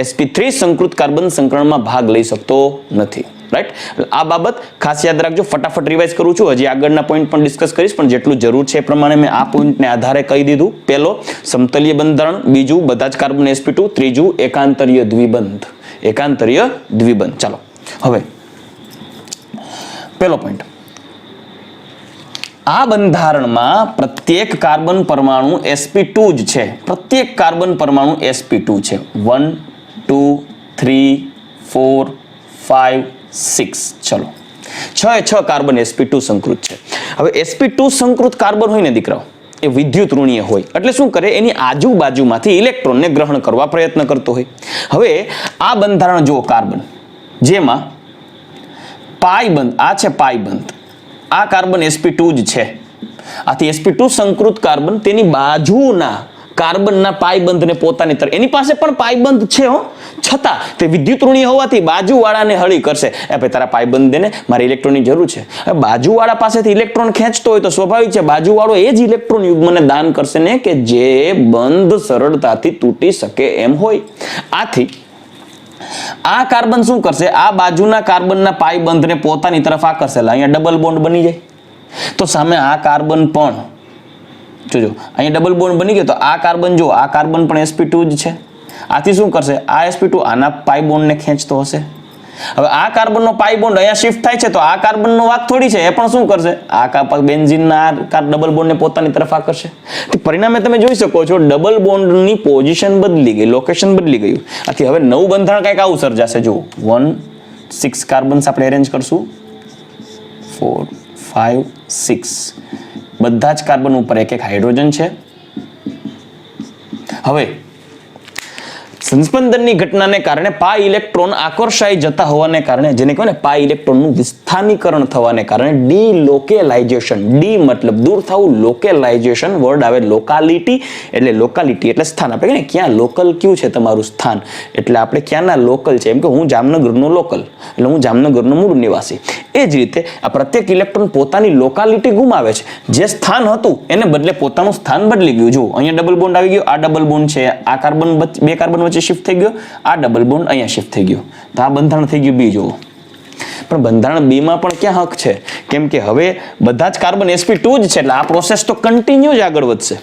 sp3 સંકૃત કાર્બન સંકરણમાં ભાગ લઈ શકતો નથી, રાઈટ? આ બાબત ખાસ યાદ રાખજો. ફટાફટ રિવાઇઝ કરું છું, હજી આગળના પોઈન્ટ પણ ડિસ્કસ કરીશ, પણ જેટલું જરૂર છે એ પ્રમાણે મેં આ પોઈન્ટને આધારે કહી દીધું. પહેલો સમતલીય બંધારણ, બીજું બધા જ કાર્બન sp2, ત્રીજું એકાંતરીય દ્વિબંધ. એકાંતરીય દ્વિબંધ. ચાલો હવે પહેલો પોઈન્ટ, આ બંધારણમાં પ્રત્યેક કાર્બન પરમાણુ sp2 જ છે. પ્રત્યેક કાર્બન પરમાણુ sp2 છે. 1 2 3 4 5 6. ચલો, 6 કાર્બન sp2 સંકૃત છે. હવે sp2 સંકૃત કાર્બન હોય ને દીકરાઓ, એ વિદ્યુત ઋણીય હોય એટલે શું કરે, એની આજુબાજુમાંથી ઇલેક્ટ્રોનને ગ્રહણ કરવા પ્રયત્ન કરતો હોય. હવે આ બંધારણ જો કાર્બન જેમાં પાઈ બંધ, આ છે પાઈ બંધ, આ કાર્બન sp2 જ છે. આથી sp2 સંકૃત કાર્બન તેની બાજુના કાર્બનના પાઈબંધને પોતાની તરફ, એની પાસે પણ પાઈબંધ છે હો, છતાં તે વિદ્યુત ઋણીય હોવાથી બાજુવાળાને હળી કરશે. એ ભાઈ તારા પાઈબંધ દે ને, મારે ઇલેક્ટ્રોનની જરૂર છે. હવે બાજુવાળા પાસેથી ઇલેક્ટ્રોન ખેંચતો હોય તો સ્વાભાવિક છે બાજુવાળો એ જ ઇલેક્ટ્રોન યુગ્મને દાન કરશે ને કે જે બંધ સરળતાથી તૂટી શકે એમ હોય. આથી આ કાર્બન શું કરશે, આ બાજુના કાર્બનના પાઈબંધને પોતાની તરફ આકર્ષે, અહીંયા ડબલ બોન્ડ બની જાય. તો સામે આ કાર્બન પણ જોજો, અહીંયા ડબલ બોન્ડ બની ગયો તો આ કાર્બન જો, આ કાર્બન પણ sp2 જ છે. આથી શું કરશે, આ sp2 આના પાઈ બોન્ડને ખેંચતો હશે. હવે આ કાર્બનનો પાઈ બોન્ડ અહીંયા શિફ્ટ થાય છે તો આ કાર્બનનો વાક થોડી છે, એ પણ શું કરશે, આ બેન્ઝીનના ડબલ બોન્ડને પોતાની તરફ આકર્ષે. પરિણામે તમે જોઈ શકો છો ડબલ બોન્ડની પોઝિશન બદલી ગઈ, લોકેશન બદલી ગયું. આથી હવે નવું બંધારણ કંઈક આવું સર્જાશે. જો 1 6 કાર્બન્સ આપણે અરેન્જ કરશું, 4 5 6, બધા જ કાર્બન ઉપર એક એક હાઇડ્રોજન છે. હવે સંસ્પંદનની ઘટનાને કારણે પાઈ ઇલેક્ટ્રોન આકર્ષાઈ જતા હોવાને કારણે, જેને કહેવાય ને પાઈ ઇલેક્ટ્રોનનું વિસ્થાનીકરણ થવાને કારણે ડીલોકેલાઇઝેશન, ડી મતલબ દૂર થવું, લોકેલાઇઝેશન વર્ડ આવે લોકાલિટી એટલે સ્થાન. આપણે કહીએ ને ક્યાં લોકલ કયું છે તમારું સ્થાન, એટલે આપણે ક્યાંના લોકલ છે, એમ કે હું જામનગરનો લોકલ એટલે હું જામનગરનો મૂળ નિવાસી. એ જ રીતે આ પ્રત્યેક ઇલેક્ટ્રોન પોતાની લોકાલિટી ગુમાવે છે. જે સ્થાન હતું એને બદલે પોતાનું સ્થાન બદલી ગયું. જો અહીંયા ડબલ બોન્ડ આવી ગયો, આ ડબલ બોન્ડ છે, આ કાર્બન બે કાર્બન વચ્ચે શિફ્ટ થઈ ગયો, આ ડબલ બોન્ડ અહીંયા શિફ્ટ થઈ ગયો, તો આ બંધારણ થઈ ગયું બી. જો પણ બંધારણ બી માં પણ ક્યાં હક છે, કેમ કે હવે બધા જ કાર્બન sp2 જ છે, એટલે આ પ્રોસેસ તો કન્ટિન્યુ જ આગળ વધશે.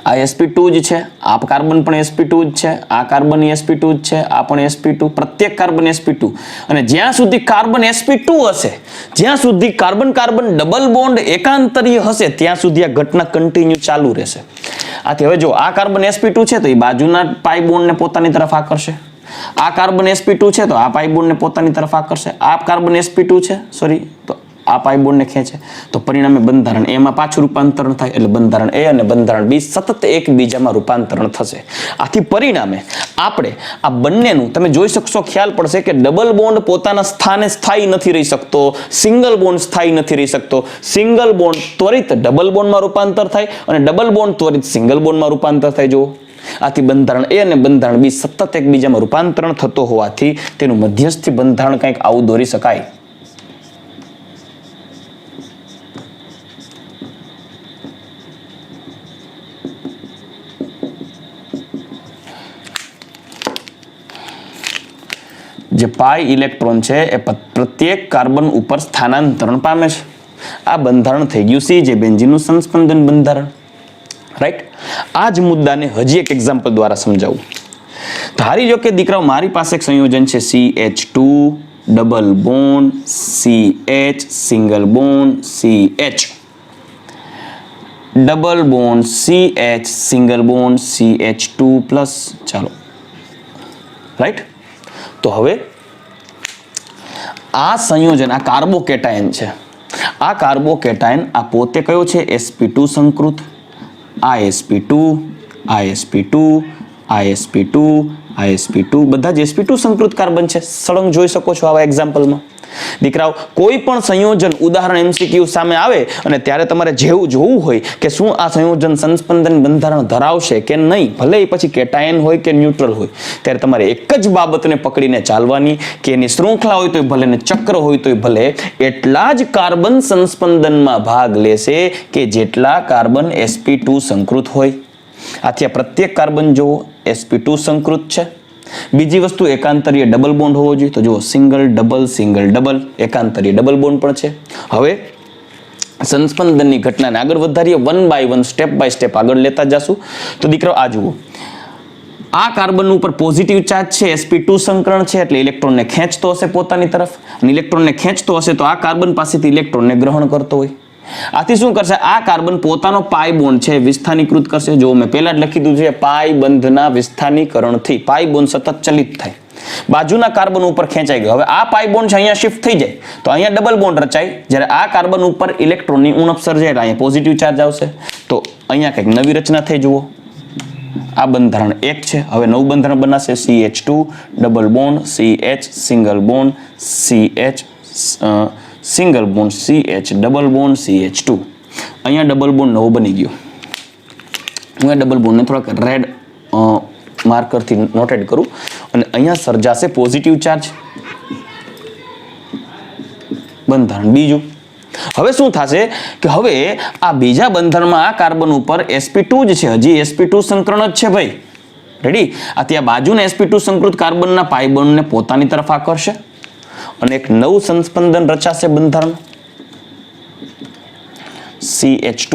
આ sp2 જ છે, આ કાર્બન પણ sp2 જ છે, આ કાર્બન sp2 જ છે, આ પણ sp2, પ્રત્યેક કાર્બન sp2. અને જ્યાં સુધી કાર્બન sp2 હશે, જ્યાં સુધી કાર્બન કાર્બન ડબલ બોન્ડ એકાંતરીય હશે, ત્યાં સુધી આ ઘટના કન્ટિન્યુ ચાલુ રહેશે. આથી હવે જો આ કાર્બન sp2 છે તો એ બાજુના પાઈ બોન્ડને પોતાની તરફ આકર્ષે, આ કાર્બન sp2 છે તો આ પાઈ બોન્ડને પોતાની તરફ આકર્ષે, આ કાર્બન sp2 છે તો આ પાઈ બોન્ડને ખેંચે, તો પરિણામે બંધારણ A માં પાછું રૂપાંતરણ થાય, એટલે બંધારણ A અને બંધારણ B સતત એકબીજામાં રૂપાંતરણ થશે. આથી પરિણામે આપણે આ બંનેનું તમે જોઈ શકશો, ખ્યાલ પડશે કે ડબલ બોન્ડ પોતાના સ્થાને સ્થાયી નથી રહી શકતો, સિંગલ બોન્ડ સ્થાયી નથી રહી શકતો. સિંગલ બોન્ડ ત્વરિત ડબલ બોન્ડમાં રૂપાંતર થાય અને ડબલ બોન્ડ ત્વરિત સિંગલ બોન્ડમાં રૂપાંતર થાય. જો આથી બંધારણ A અને બંધારણ B સતત એકબીજામાં રૂપાંતરણ થતો હોવાથી તેનું મધ્યસ્થી બંધારણ કંઈક આવું દોરી શકાય. જે પાઈ ઇલેક્ટ્રોન છે એ પ્રત્યેક કાર્બન ઉપર સ્થાનાંતરણ પામે છે. આ બંધારણ થઈ ગયું C, જે બેન્ઝીનનું સંસ્પંદન બંધારણ. રાઈટ. આ જ મુદ્દાને હજી એક એક્ઝામ્પલ દ્વારા સમજાવું. ધારી લો કે દીકરાઓ મારી પાસે એક સંયોજન છે CH2 double bond CH single bond CH double bond CH single bond CH2 plus. ચાલો રાઈટ. તો હવે આ સંયોજન આ કાર્બોકેટાયન છે. આ કાર્બોકેટાયન આ પોતે કયો છે? sp2 સંકૃત. આ sp2, આ sp2, આ sp2, આ sp2 બધા જ sp2 સંકૃત કાર્બન છે. સળંગ જોઈ શકો છો આવા એક્ઝામ્પલમાં. દીકરાઓ કોઈ પણ સંયોજન ઉદાહરણ MCQ સામે આવે અને ત્યારે તમારે જેવું જોવું હોય કે શું આ સંયોજન સંસ્પંદન બંધારણ ધરાવશે કે નહીં, ભલે એ પછી કેટાયન હોય કે ન્યુટ્રલ હોય, ત્યારે તમારે એક જ બાબતને પકડીને ચાલવાની કે એની શૃંખલા હોય તો ભલે ને ચક્ર હોય તો ભલે, એટલા જ કાર્બન સંસ્પંદનમાં ભાગ લેશે કે જેટલા કાર્બન sp2 સંકૃત હોય. આથી આ પ્રત્યેક કાર્બન જો sp2 સંકૃત છે. બીજી વસ્તુ એકાંતરીય ડબલ બોન્ડ હોવો જોઈએ. તો જો સિંગલ ડબલ એકાંતરીય ડબલ બોન્ડ પણ છે. હવે સંસ્પંદનની ઘટનાને આગળ વધારીએ, 1 by 1 સ્ટેપ બાય સ્ટેપ આગળ લેતા જશું. તો દીકરો આ જુઓ, આ કાર્બન ઉપર પોઝિટિવ ચાર્જ છે, sp2 સંકરણ છે, એટલે ઇલેક્ટ્રોનને ખેંચતો હશે પોતાની તરફ, અને ઇલેક્ટ્રોનને ખેંચતો હશે તો આ કાર્બન પાસેથી ઇલેક્ટ્રોનને ગ્રહણ કરતો હોય. આથી શું કરશે? આ કાર્બન પોતાનો પાઈ બોન્ડ છે વિસ્થાનીકૃત કરશે. જો મેં પહેલા જ લખી દીધું છે, પાઈ બંધના વિસ્થાનીકરણથી પાઈ બોન્ડ સતત ચલિત થાય, બાજુના કાર્બન ઉપર ખેંચાઈ ગયો. હવે આ પાઈ બોન્ડ છે અહીંયા શિફ્ટ થઈ જાય તો અહીંયા ડબલ બોન્ડ રચાય, જ્યારે આ કાર્બન ઉપર ઇલેક્ટ્રોનની ઉણપ સર્જાય એટલે અહીંયા પોઝિટિવ ચાર્જ આવશે. તો અહીંયા કંઈક નવી રચના થઈ. જુઓ, આ બંધારણ 1 છે. હવે નવું બંધારણ બનાવશે CH2 double bond CH single bond CH single bond CH double bond CH2. અહીંયા ડબલ બોન્ડ નવો બની ગયો. હું આ ડબલ બોન્ડને થોડાક રેડ માર્કરથી નોટેડ કરું અને અહીંયા સર્જાશે પોઝિટિવ ચાર્જ. બંધારણ બીજું. હવે શું થશે કે હવે આ બીજા બંધારણમાં આ કાર્બન ઉપર sp2 જ છે, હજી sp2 સંકરણ જ છે ભાઈ. રેડી. આથી આ બાજુના sp2 સંકૃત કાર્બનના પાઈ બોન્ડને પોતાની તરફ આકર્ષે અને એક નવું સંસ્પંદન રચાશે બંધારણ CH2.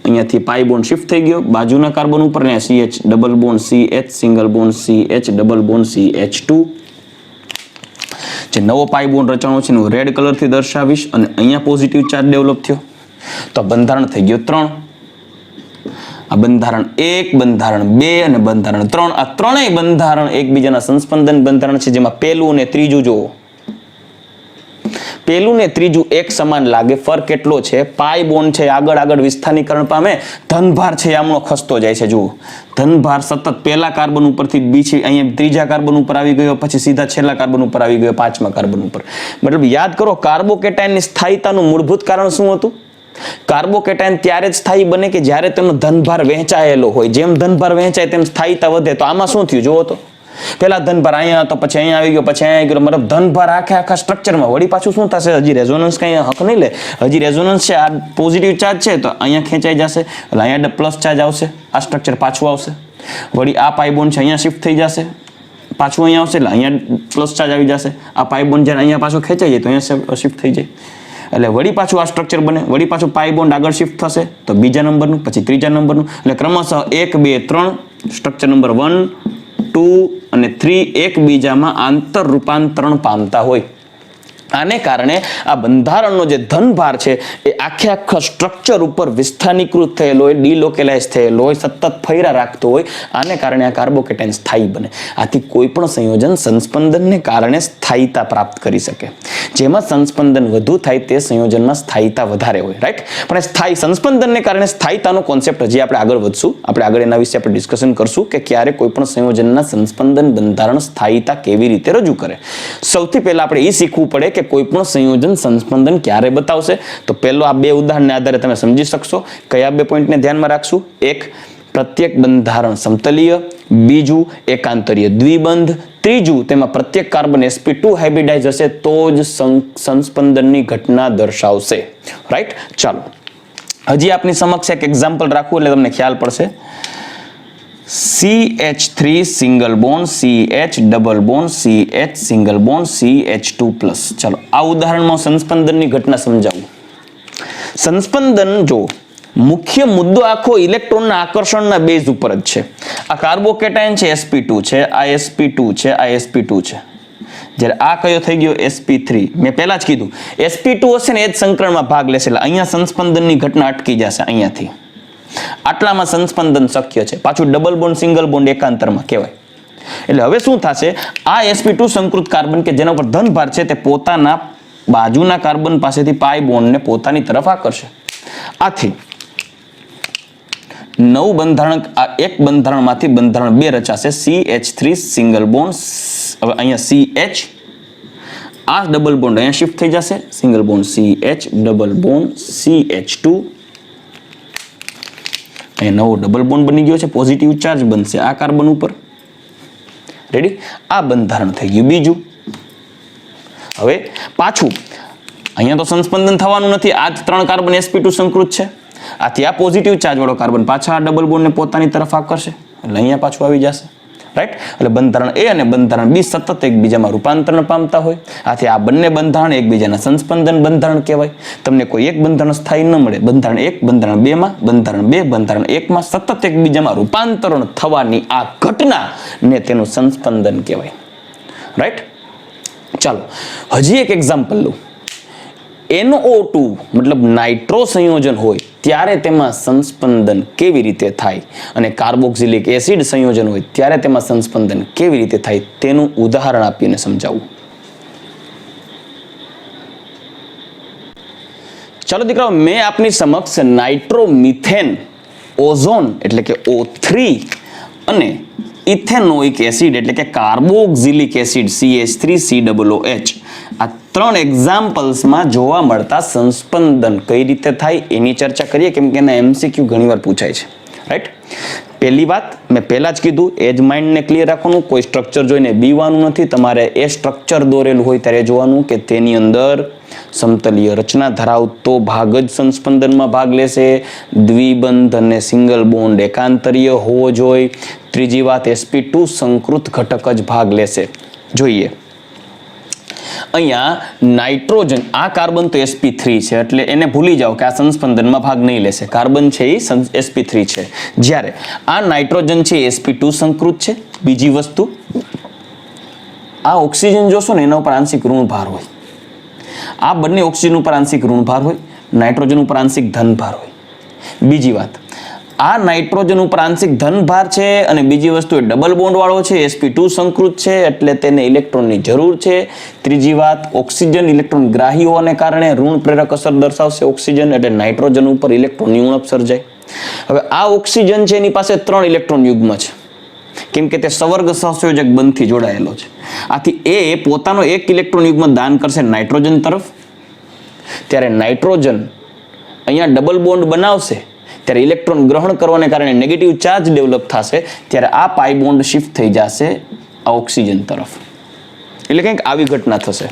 અહીંયાથી પાઈ બોન્ડ શિફ્ટ થઈ ગયો બાજુના કાર્બન ઉપર ને CH double bond CH single bond CH double bond CH2. જે નવો પાઈ બોન્ડ રચાણો છે હું રેડ કલરથી દર્શાવીશ અને અહીંયા પોઝિટિવ ચાર્જ ડેવલપ થયો. તો બંધારણ થઈ ગયો 3. આ બંધારણ 1, બંધારણ 2 અને બંધારણ 3. આ ત્રણેય બંધારણ એકબીજાના સંસ્પંદન બંધારણ છે, જેમાં પહેલું અને ત્રીજું જોવો. પેલું ને ત્રીજું એક સમાન લાગે, ફરક કેટલો છે, પાઈ બોન્ડ છે આગળ આગળ વિસ્થાનીકરણ પામે, ધનભાર છે આમનો ખસતો જાય છે. જુઓ ધનભાર સતત પહેલા કાર્બન ઉપરથી બીજી અહીંયા ત્રીજા કાર્બન ઉપર આવી ગયો, પછી સીધા છેલ્લા કાર્બન ઉપર આવી ગયો, પાંચમા કાર્બન ઉપર. મતલબ યાદ કરો કાર્બોકેટાયનની સ્થાયીતાનું મૂળભૂત કારણ શું હતું? કાર્બોકેટાયન ત્યારે જ સ્થાયી બને કે જ્યારે તેનો ધનભાર વહેંચાયેલો હોય. જેમ ધનભાર વહેંચાય તેમ સ્થાયીતા વધે. તો આમાં શું થયું જોવો તો, પેલા ધનભાર અહીંયા હતો, પછી અહીંયા આવી ગયો, પછી અહીંયા આવી ગયો, મતલબ ધનભાર આખા સ્ટ્રક્ચરમાં. વળી પાછું શું થશે? હજી રેઝોનન્સ કઈ હક નહીં લે. હજી રેઝોનન્સ છે, આ પોઝિટિવ ચાર્જ છે તો અહીંયા ખેંચાઈ જશે, એટલે અહીંયા પ્લસ ચાર્જ આવશે, આ સ્ટ્રક્ચર પાછું આવશે. વળી આ પાઈ બોન્ડ છે અહીંયા શિફ્ટ થઈ જશે, પાછું અહીંયા આવશે, એટલે અહીંયા પ્લસ ચાર્જ આવી જશે. આ પાઈ બોન્ડ જ્યારે અહીંયા પાછો ખેંચાઈ જાય તો અહીંયા શિફ્ટ થઈ જાય, એટલે વળી પાછું આ સ્ટ્રક્ચર બને. વળી પાછું પાઈ બોન્ડ આગળ શિફ્ટ થશે તો બીજા નંબરનું, પછી ત્રીજા નંબરનું, એટલે ક્રમશઃ 1 2 3 સ્ટ્રક્ચર નંબર 1 2 અને 3 એકબીજામાં આંતર રૂપાંતરણ પામતા હોય. આને કારણે આ બંધારણનો જે ધનભાર છે એ આખા સ્ટ્રક્ચર ઉપર વિસ્થાનીકૃત થયેલો હોય, ડિલોકેલાઇઝ થયેલો હોય, સતત ફર્યા રાખતો હોય. આને કારણે આ કાર્બોકેટાયન સ્થાયી બને. આથી કોઈ પણ સંયોજન સંસ્પંદનને કારણે સ્થાયીતા પ્રાપ્ત કરી શકે. જેમાં સંસ્પંદન વધુ થાય તે સંયોજનમાં સ્થાયીતા વધારે હોય, રાઈટ. પણ સ્થાયી સંસ્પંદનને કારણે સ્થાયીતાનો કોન્સેપ્ટ હજી આપણે આગળ વધશું, આપણે આગળ એના વિશે આપણે ડિસ્કશન કરશું કે ક્યારે કોઈ પણ સંયોજનના સંસ્પંદન બંધારણ સ્થાયીતા કેવી રીતે રજૂ કરે. સૌથી પહેલા આપણે એ શીખવું પડે કે કોઈ પણ સંયોજન સંસ્પંદન ક્યારે બતાવશે. તો પહેલો આ બે ઉદાહરણને આધારે તમે સમજી શકશો. કયા બે પોઈન્ટને ધ્યાનમાં રાખશું? એક, પ્રત્યેક બંધારણ સમતલીય, બીજું એકાંતરીય દ્વિબંધ, ત્રીજું તેમાં પ્રત્યેક કાર્બન sp2 હાઇબ્રિડાઇઝ હશે તો જ સંસ્પંદનની ઘટના દર્શાવશે, રાઈટ. ચાલો હજી આપની સમક્ષ એક એક્ઝામ્પલ રાખવું એટલે તમને ખ્યાલ પડશે. CH3 single bond, CH double bond, CH single bond, CH2+. ચાલો આ ઉદાહરણમાં સંસ્પંદનની ઘટના સમજાવું. સંસ્પંદન જો મુખ્ય મુદ્દો આખો ઇલેક્ટ્રોનના આકર્ષણના બેઝ ઉપર જ છે. આ કાર્બોકેટાયન છે sp2 છે, આ sp2 છે, આ sp2 છે. જ્યારે આ કયો થઈ ગયો sp3. મેં પહેલા જ કીધું sp2 હશે ને એ જ સંકરણમાં ભાગ લેશે, એટલે અહીંયા સંસ્પંદનની ઘટના અટકી જશે અહીંયાથી. આટલામાં સંસ્પંદન શક્ય છે. પાછું ડબલ બોન્ડ સિંગલ બોન્ડ એકાંતરમાં કહેવાય. એટલે હવે શું થશે? આ sp2 સંકૃત કાર્બન કે જેના ઉપર ધનભાર છે તે પોતાના બાજુના કાર્બન પાસેથી પાઈ બોન્ડને પોતાની તરફ આકર્ષે. આથી નવું બંધારણ, આ એક બંધારણમાંથી બંધારણ 2 રચાશે. CH3 સિંગલ બોન્ડ, હવે અહીંયા CH, આ ડબલ બોન્ડ અહીંયા શિફ્ટ થઈ જશે, single bond CH double bond CH2. અહીંયા નવો ડબલ બોન્ડ બની ગયો છે, પોઝિટિવ ચાર્જ બનશે આ કાર્બન ઉપર. રેડી? આ બંધારણ થઈ ગયું બીજું. હવે પાછું અહીંયા તો સંસ્પંદન થવાનું નથી, આ 3 કાર્બન sp2 સંકૃત છે. આથી આ પોઝિટિવ ચાર્જ વાળો કાર્બન પાછા આ ડબલ બોન્ડને પોતાની તરફ આકર્ષે, એટલે અહીંયા પાછું આવી જશે, રાઈટ. એટલે બંધારણ A અને બંધારણ B સતત એકબીજામાં રૂપાંતરણ પામતા હોય. આથી આ બંને બંધારણ એકબીજાના સંસ્પંદન બંધારણ કહેવાય. તમને કોઈ એક બંધારણ સ્થાયી ન મળે. બંધારણ 1 બંધારણ 2 માં, બંધારણ 2 બંધારણ 1 માં સતત એકબીજામાં રૂપાંતરણ થવાની આ ઘટના ને તેનું સંસ્પંદન કહેવાય, રાઈટ. ચાલો હજી એક એક્ઝામ્પલ લઉં. NO2 મતલબ નાઇટ્રો સંયોજન હોય ત્યારે તેમાં સંસ્પંદન કેવી રીતે થાય, અને કાર્બોક્સિલિક એસિડ સંયોજન હોય ત્યારે તેમાં સંસ્પંદન કેવી રીતે થાય તેનું ઉદાહરણ આપીને સમજાવું. ચાલો દીકરાઓ, મેં આપની સમક્ષ નાઇટ્રોમિથેન, ઓઝોન એટલે કે O3 અને ઇથેનોઇક એસિડ એટલે કે કાર્બોક્સિલિક એસિડ CH3COOH આ 3 એક્ઝામ્પલ્સમાં જોવા મળતા સંસ્પંદન કઈ રીતે થાય એની ચર્ચા કરીએ, કેમ કે એના MCQ ઘણીવાર પૂછાય છે, રાઈટ. પહેલી વાત મેં પહેલા જ કીધું, એ જ માઇન્ડને ક્લિયર રાખવાનું. કોઈ સ્ટ્રક્ચર જોઈને બીવાનું નથી. તમારે એ સ્ટ્રક્ચર દોરેલું હોય ત્યારે જોવાનું કે તેની અંદર સમતલીય રચના ધરાવતો ભાગ જ સંસ્પંદનમાં ભાગ લેશે. દ્વિબંધ અને સિંગલ બોન્ડ એકાંતરીય હોવો જોઈએ. ત્રીજી વાત, sp2 સંકૃત ઘટક જ ભાગ લેશે. જોઈએ અહીંયા નાઇટ્રોજન, આ કાર્બન તો sp3 છે એટલે એને ભૂલી જાઓ કે આ સંસ્પંદનમાં ભાગ નહીં લેશે. કાર્બન છે એ sp3 છે, જ્યારે આ નાઇટ્રોજન છે sp2 સંકૃત છે. બીજી વસ્તુ, આ ઓક્સિજન જોશો ને એના ઉપર આંશિક ઋણ ભાર હોય. આ બંને ઓક્સિજન ઉપર આંશિક ઋણ ભાર હોય, નાઇટ્રોજન ઉપર આંશિક ધન ભાર હોય. બીજી વાત, આ નાઇટ્રોજન ઉપર આંશિક ધન ભાર છે અને બીજી વસ્તુ એ ડબલ બોન્ડ વાળો છે, sp2 સંકૃત છે એટલે તેને ઇલેક્ટ્રોનની જરૂર છે. ત્રીજી વાત, ઓક્સિજન ઇલેક્ટ્રોન ગ્રાહી હોવાને કારણે ઋણ પ્રેરક અસર દર્શાવશે ઓક્સિજન, એટલે નાઇટ્રોજન ઉપર ઇલેક્ટ્રોનની ઉણપ સર્જાય. હવે આ ઓક્સિજન છે એની પાસે 3 ઇલેક્ટ્રોન યુગ્મ છે, કેમ કે તે સવર્ગ સહસંયોજક બંધથી જોડાયેલો છે. આથી એ પોતાનો એક ઇલેક્ટ્રોન યુગ્મ દાન કરશે નાઇટ્રોજન તરફ. ત્યારે નાઇટ્રોજન અહીંયા ડબલ બોન્ડ બનાવશે ત્યારે ઇલેક્ટ્રોન ગ્રહણ કરવાને કારણે નેગેટિવ ચાર્જ ડેવલપ થશે. ત્યારે આ પાઈ બોન્ડ શિફ્ટ થઈ જશે આ ઓક્સિજન તરફ. એટલે કંઈક આવી ઘટના થશે.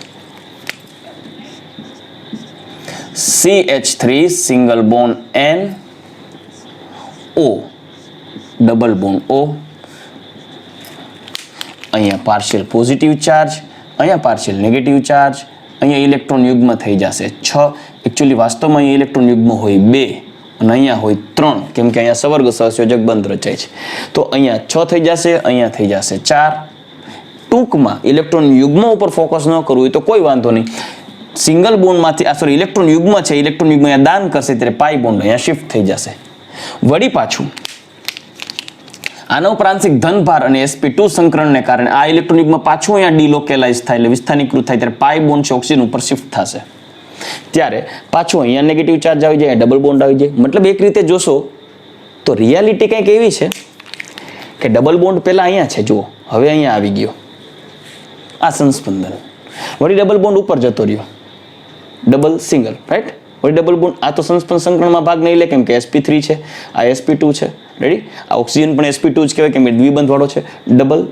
CH3 single bond N O double bond O, અહીંયા પાર્શિયલ પોઝિટિવ ચાર્જ, અહીંયા પાર્શિયલ નેગેટિવ ચાર્જ, અહીંયા ઇલેક્ટ્રોન યુગ્મ થઈ જશે 6. એકચ્યુઅલી વાસ્તવમાં અહીંયા ઇલેક્ટ્રોન યુગ્મ હોય 2 અને અહીંયા હોય 3, કેમ કે અહીંયા સવર્ગ સહસંયોજક બંધ રચાય છે. તો અહીંયા 6 થઈ જશે, અહીંયા થઈ જશે 4. ટૂંકમાં ઇલેક્ટ્રોન યુગ્મ ઉપર ફોકસ ન કરવું હોય તો કોઈ વાંધો નહીં. સિંગલ બોન્ડમાંથી ઇલેક્ટ્રોન યુગ્મ છે, ઇલેક્ટ્રોન યુગ્મ અહીંયા દાન કરશે ત્યારે પાઈ બોન્ડ અહીંયા શિફ્ટ થઈ જશે. વળી પાછું આના ઉપર આંશિક ધનભાર અને sp2 સંકરણને કારણે આ ઇલેક્ટ્રોન યુગ્મ પાછું અહીંયા ડિલોકેલાઇઝ થાય, એટલે વિસ્થાનીકૃત થાય ત્યારે પાઈ બોન્ડ છે ઓક્સિજન ઉપર શિફ્ટ થશે. ત્યારે પાછું અહીંયા નેગેટિવ ચાર્જ આવી જાય, ડબલ બોન્ડ આવી જાય. મતલબ એક રીતે જોશો તો રિયાલિટી કંઈક એવી છે કે ડબલ બોન્ડ પહેલા અહીંયા છે, જુઓ હવે અહીંયા આવી ગયો આ સંસ્પંદન, વળી ડબલ બોન્ડ ઉપર જતો રહ્યો, ડબલ સિંગલ, રાઈટ. વળી ડબલ બોન્ડ આ તો સંકરણમાં ભાગ નહીં લે કેમ કે sp3 છે, આ sp2 છે, રેડી. આ ઓક્સિજન પણ sp2 જ કહેવાય કેમ કે દ્વિબંધ વાળો છે. ડબલ,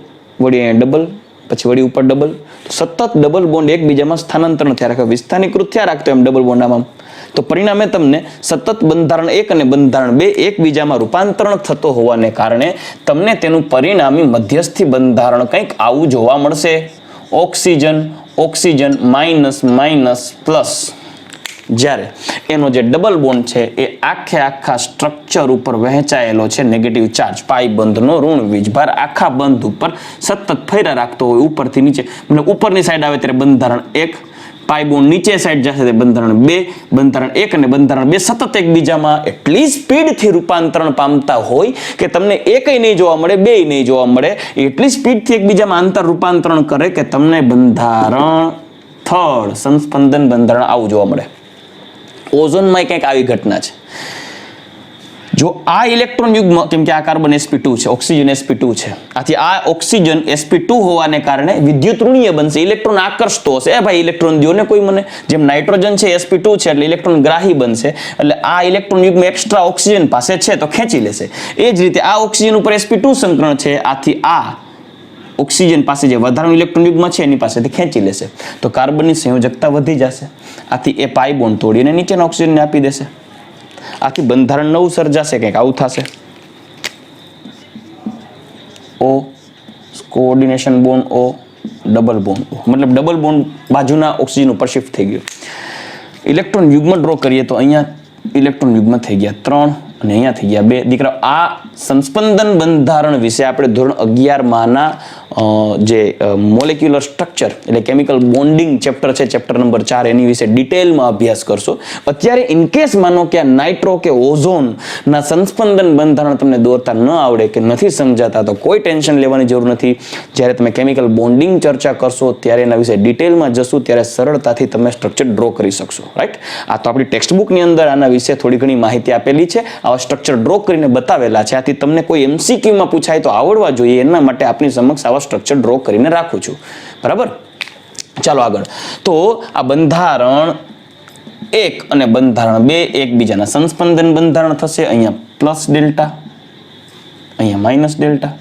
વળી અહીંયા ડબલ, પછી વળી ઉપર ડબલ. તો સતત ડબલ બોન્ડ એકબીજામાં સ્થાનાંતરણ થયા રાખે, વિસ્થાનીકૃત થયા રાખતો એમ ડબલ બોન્ડ આમાં. તો પરિણામે તમને સતત બંધારણ 1 અને બંધારણ 2 એકબીજામાં રૂપાંતરણ થતો હોવાને કારણે તમને તેનું પરિણામી મધ્યસ્થી બંધારણ કંઈક આવું જોવા મળશે. Oxygen oxygen minus minus plus. જ્યારે એનો જે ડબલ બોન્ડ છે એ આખા સ્ટ્રક્ચર ઉપર વહેંચાયેલો છે નેગેટિવ ચાર્જ, પાઈ બંધનો ઋણ વીજભાર આખા બંધ ઉપર સતત ફેરા રાખતો હોય ઉપરથી નીચે. મતલબ ઉપરની સાઈડ આવે ત્યારે બંધારણ 1, પાઈ બોન્ડ નીચે સાઈડ જશે ત્યારે બંધારણ 2, બંધારણ 1 અને બંધારણ 2 સતત એકબીજામાં એટલી સ્પીડથી રૂપાંતરણ પામતા હોય કે તમને એકય નહીં જોવા મળે, બેય નહીં જોવા મળે. એટલી સ્પીડથી એકબીજામાં આંતર રૂપાંતરણ કરે કે તમને બંધારણ થર્ડ સંસ્પંદન બંધારણ આવું જોવા મળે. ઓઝોનમાં કંઈક આવી ઘટના છે. જો આ ઇલેક્ટ્રોન યુગ્મ, કેમ કે આ કાર્બન sp2 છે, ઓક્સિજન sp2 છે, આથી આ ઓક્સિજન sp2 હોવાને કારણે વિદ્યુત ઋણીય બનશે, ઇલેક્ટ્રોન આકર્ષતો હશે. એ ભાઈ ઇલેક્ટ્રોન દો ને કોઈ મને. જેમ નાઇટ્રોજન છે sp2 છે એટલે ઇલેક્ટ્રોન ગ્રાહી બનશે, એટલે આ ઇલેક્ટ્રોન યુગ્મ એક્સ્ટ્રા ઓક્સિજન પાસે છે તો ખેંચી લેશે. એ જ રીતે આ ઓક્સિજન ઉપર sp2 સંકરણ છે, આથી આ ઓક્સિજન પાસે જે વધારાનું ઇલેક્ટ્રોન યુગ્મ છે એની પાસેથી ખેંચી લેશે. તો કાર્બનની સંયોજકતા વધી જશે, આથી એ પાઈ બોન્ડ તોડીને નીચેના ઓક્સિજનને આપી દેશે. આથી બંધારણ નવું સર્જાશે, કંઈક આવું થશે. O coordination bond O, double bond O, મતલબ ડબલ બોન્ડ બાજુના ઓક્સિજન ઉપર શિફ્ટ થઈ ગયો. ઇલેક્ટ્રોન યુગ્મ ડ્રો કરીએ તો અહીંયા ઇલેક્ટ્રોન યુગ્મ થઈ ગયા 3 અને અહીંયા થઈ ગયા 2. દીકરા આ સંસ્પંદન બંધારણ વિશે આપણે ધોરણ 11 માના જે મોલેક્યુલર સ્ટ્રક્ચર એટલે કેમિકલ બોન્ડિંગ ચેપ્ટર છે, ચેપ્ટર નંબર 4, એની વિશે ડિટેલમાં અભ્યાસ કરશો. અત્યારે ઇનકેસ માનો કે નાઇટ્રો કે ઓઝોન ના સંસ્પંદન બંધારણ તમને દોરતા ન આવડે કે નથી સમજાતા તો કોઈ ટેન્શન લેવાની જરૂર નથી. જ્યારે તમે કેમિકલ બોન્ડિંગ ચર્ચા કરશો ત્યારે એના વિશે ડિટેલમાં જશો ત્યારે સરળતાથી તમે સ્ટ્રક્ચર ડ્રો કરી શકશો, રાઈટ. આ તો આપણી ટેક્સ્ટ બુકની અંદર આના વિશે થોડી ઘણી માહિતી આપેલી છે, આવા સ્ટ્રક્ચર ડ્રો કરીને બતાવેલા છે. આથી તમને કોઈ MCQમાં પૂછાય તો આવડવા જોઈએ, એના માટે આપની સમક્ષ આવા સ્ટ્રક્ચર ડ્રો કરીને રાખું છું, બરાબર. ચાલો આગળ. તો આ બંધારણ 1 અને બંધારણ 2 એકબીજાના સંસ્પંદન બંધારણ થશે. અહીંયા પ્લસ ડેલ્ટા, અહીંયા માઇનસ ડેલ્ટા.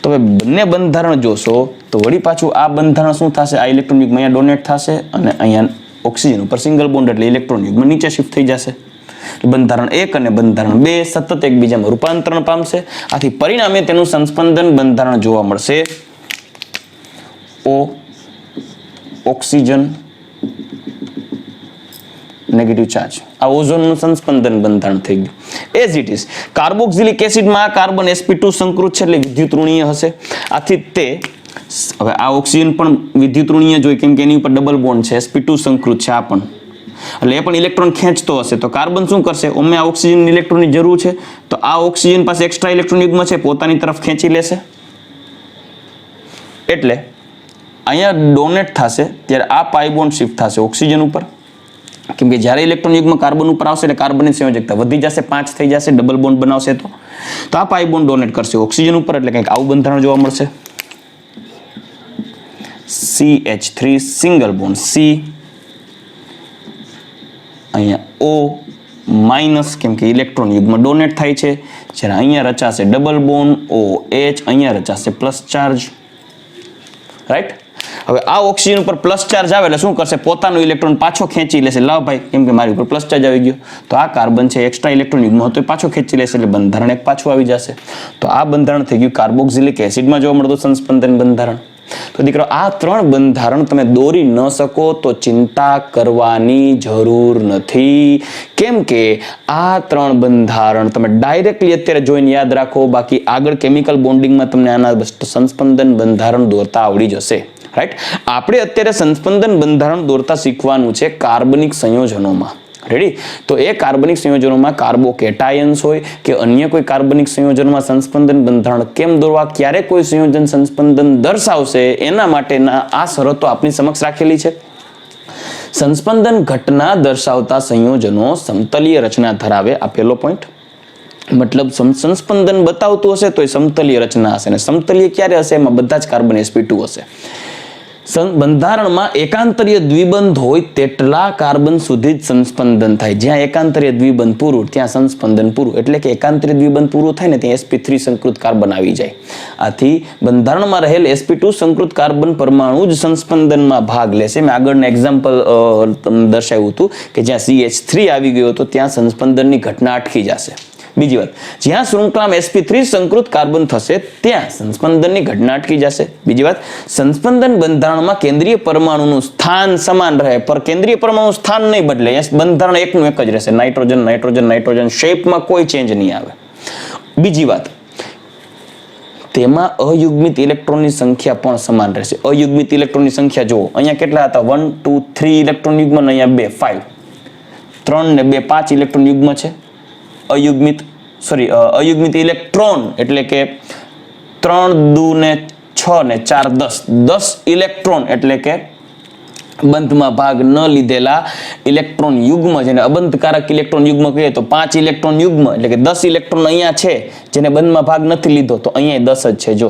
તો હવે બંને બંધારણ જોશો તો વળી પાછું આ બંધારણ શું થશે, આ ઇલેક્ટ્રોન યુગ્મ અહીંયા ડોનેટ થશે અને અહીંયા ઓક્સિજન ઉપર સિંગલ બોન્ડ એટલે ઇલેક્ટ્રોન યુગ્મ નીચે શિફ્ટ થઈ જશે. બંધારણ 1 અને બંધારણ 2 સતત એકબીજામાં રૂપાંતરણ પામશે. આથી પરિણામે તેનું સંસ્પંદન બંધારણ જોવા મળશે. O ઓક્સિજન નેગેટિવ ચાર્જ, આ ઓઝોનનું સંસ્પંદન બંધારણ થઈ ગયું. એઝ ઇટ ઇઝ કાર્બોક્સિલિક એસિડમાં કાર્બન sp2 સંકૃત છે એટલે વિદ્યુત ઋણીય હશે. આથી તે હવે આ ઓક્સિજન પણ વિદ્યુત ઋણીય જ હોય કેમ કે એની ઉપર ડબલ બોન્ડ છે, sp2 સંકૃત છે આ પણ. એટલે એ પણ ઇલેક્ટ્રોન ખેંચતો હશે તો કાર્બન શું કરશે? ઓમે આ ઓક્સિજન ઇલેક્ટ્રોનની જરૂર છે તો આ ઓક્સિજન પાસે એક્સ્ટ્રા ઇલેક્ટ્રોન યુગ્મ છે, પોતાની તરફ ખેંચી લેશે. એટલે અહીંયા ડોનેટ થશે ત્યારે આ પાઈ બોન્ડ શિફ્ટ થશે ઓક્સિજન ઉપર, કેમ કે જ્યારે ઇલેક્ટ્રોન યુગ્મ કાર્બન ઉપર આવશે એટલે કાર્બનની સંયોજકતા વધી જશે, 5 થઈ જશે, ડબલ બોન્ડ બનાવશે તો આ પાઈ બોન્ડ ડોનેટ કરશે ઓક્સિજન ઉપર, એટલે કંઈક આવું બંધારણ જોવા મળશે. CH3 સિંગલ બોન્ડ C, અહીંયા O માઇનસ, કેમ કે ઇલેક્ટ્રોન યુગ્મ ડોનેટ થાય છે. જ્યારે અહીંયા રચાશે ડબલ બોન્ડ OH, અહીંયા રચાશે પ્લસ ચાર્જ. રાઈટ. હવે આ ઓક્સિજન ઉપર પ્લસ ચાર્જ આવે એટલે શું કરશે? પોતાનો ઇલેક્ટ્રોન પાછો ખેંચી લેશે. લાવ ભાઈ, કેમ કે મારી ઉપર પ્લસ ચાર્જ આવી ગયો તો આ કાર્બન છે એક્સ્ટ્રા ઇલેક્ટ્રોન યુગ્મ હતો એ પાછો ખેંચી લેશે એટલે બંધારણ એક પાછું આવી જશે. તો આ બંધારણ થઈ ગયું કાર્બોક્સિલિક એસિડમાં જોવા મળતું સંસ્પંદન બંધારણ. તો દીકરો આ 3 બંધારણ તમે દોરી ન શકો તો ચિંતા કરવાની જરૂર નથી, કેમ કે આ 3 બંધારણ તમે ડાયરેક્ટલી અત્યારે જોઈને યાદ રાખો, બાકી આગળ કેમિકલ બોન્ડિંગમાં તમને આના સંસ્પંદન બંધારણ દોરતા આવડી જશે. રાઈટ. આપણે અત્યારે સંસ્પંદન બંધારણ દોરતા શીખવાનું છે કાર્બનિક સંયોજનોમાં. રેડી. તો એ કાર્બનિક સંયોજનોમાં કાર્બોકેટાયન્સ હોય કે અન્ય કોઈ કાર્બનિક સંયોજનમાં સંસ્પંદન બંધારણ કેમ દોરવા, ક્યારે કોઈ સંયોજન સંસ્પંદન દર્શાવશે, એના માટેના આ શરતો આપણી સમક્ષ રાખેલી છે. સંસ્પંદન ઘટના દર્શાવતા સંયોજનો સમતલીય રચના ધરાવે, આ પહેલો પોઈન્ટ. મતલબ સંસ્પંદન બતાવતું હશે તો એ સમતલીય રચના હશે, અને સમતલીય ક્યારે હશે? એમાં બધા જ કાર્બન sp2 હશે. બંધારણમાં એકાંતરીય દ્વિબંધ હોય તેટલા કાર્બન સુધી જ સંસ્પંદન થાય. જ્યાં એકાંતરીય દ્વિબંધ પૂરું ત્યાં સંસ્પંદન પૂરું, એટલે કે એકાંતરીય દ્વિબંધ પૂરું થાય ને ત્યાં sp3 સંકૃત કાર્બન આવી જાય. આથી બંધારણમાં રહેલ sp2 સંકૃત કાર્બન પરમાણુ જ સંસ્પંદનમાં ભાગ લેશે. મેં આગળના એક્ઝામ્પલ દર્શાવ્યું હતું કે જ્યાં CH3 આવી ગયો તો ત્યાં સંસ્પંદનની ઘટના અટકી જશે. બીજી વાત, જ્યાં શૃંખલામાં sp3 સંકૃત કાર્બન થશે ત્યાં સંસ્પંદનની ઘટના અટકી જશે. બીજી વાત, સંસ્પંદન બંધારણમાં કેન્દ્રીય પરમાણુનું સ્થાન સમાન રહે, પર કેન્દ્રીય પરમાણુ સ્થાન નહીં બદલે, બંધારણ એકનું એક જ રહેશે. નાઇટ્રોજન નાઇટ્રોજન નાઇટ્રોજન, શેપમાં કોઈ ચેન્જ નહીં આવે. બીજી વાત, તેમાં અયુગ્મિત ઇલેક્ટ્રોનની સંખ્યા પણ સમાન રહેશે. અયુગ્મિત ઇલેક્ટ્રોનની સંખ્યા જુઓ, અહીંયા કેટલા હતા? 1 2 3 ઇલેક્ટ્રોન યુગ્મ, અહીંયા 2 5, 3 ને 2 5 ઇલેક્ટ્રોન યુગ્મ છે. અયુગ્મિત ઇલેક્ટ્રોન એટલે કે 3 2 ને 6 ને 4 10 ઇલેક્ટ્રોન એટલે કે બંધમાં ભાગ ન લીધેલા ઇલેક્ટ્રોન યુગ્મ, જેને અબંધકારક ઇલેક્ટ્રોન યુગ્મ કહીએ તો 5 ઇલેક્ટ્રોન યુગ્મ એટલે કે 10 ઇલેક્ટ્રોન અહીંયા છે જેને બંધમાં ભાગ નથી લીધો, તો અહીંયા 10 જ છે. જો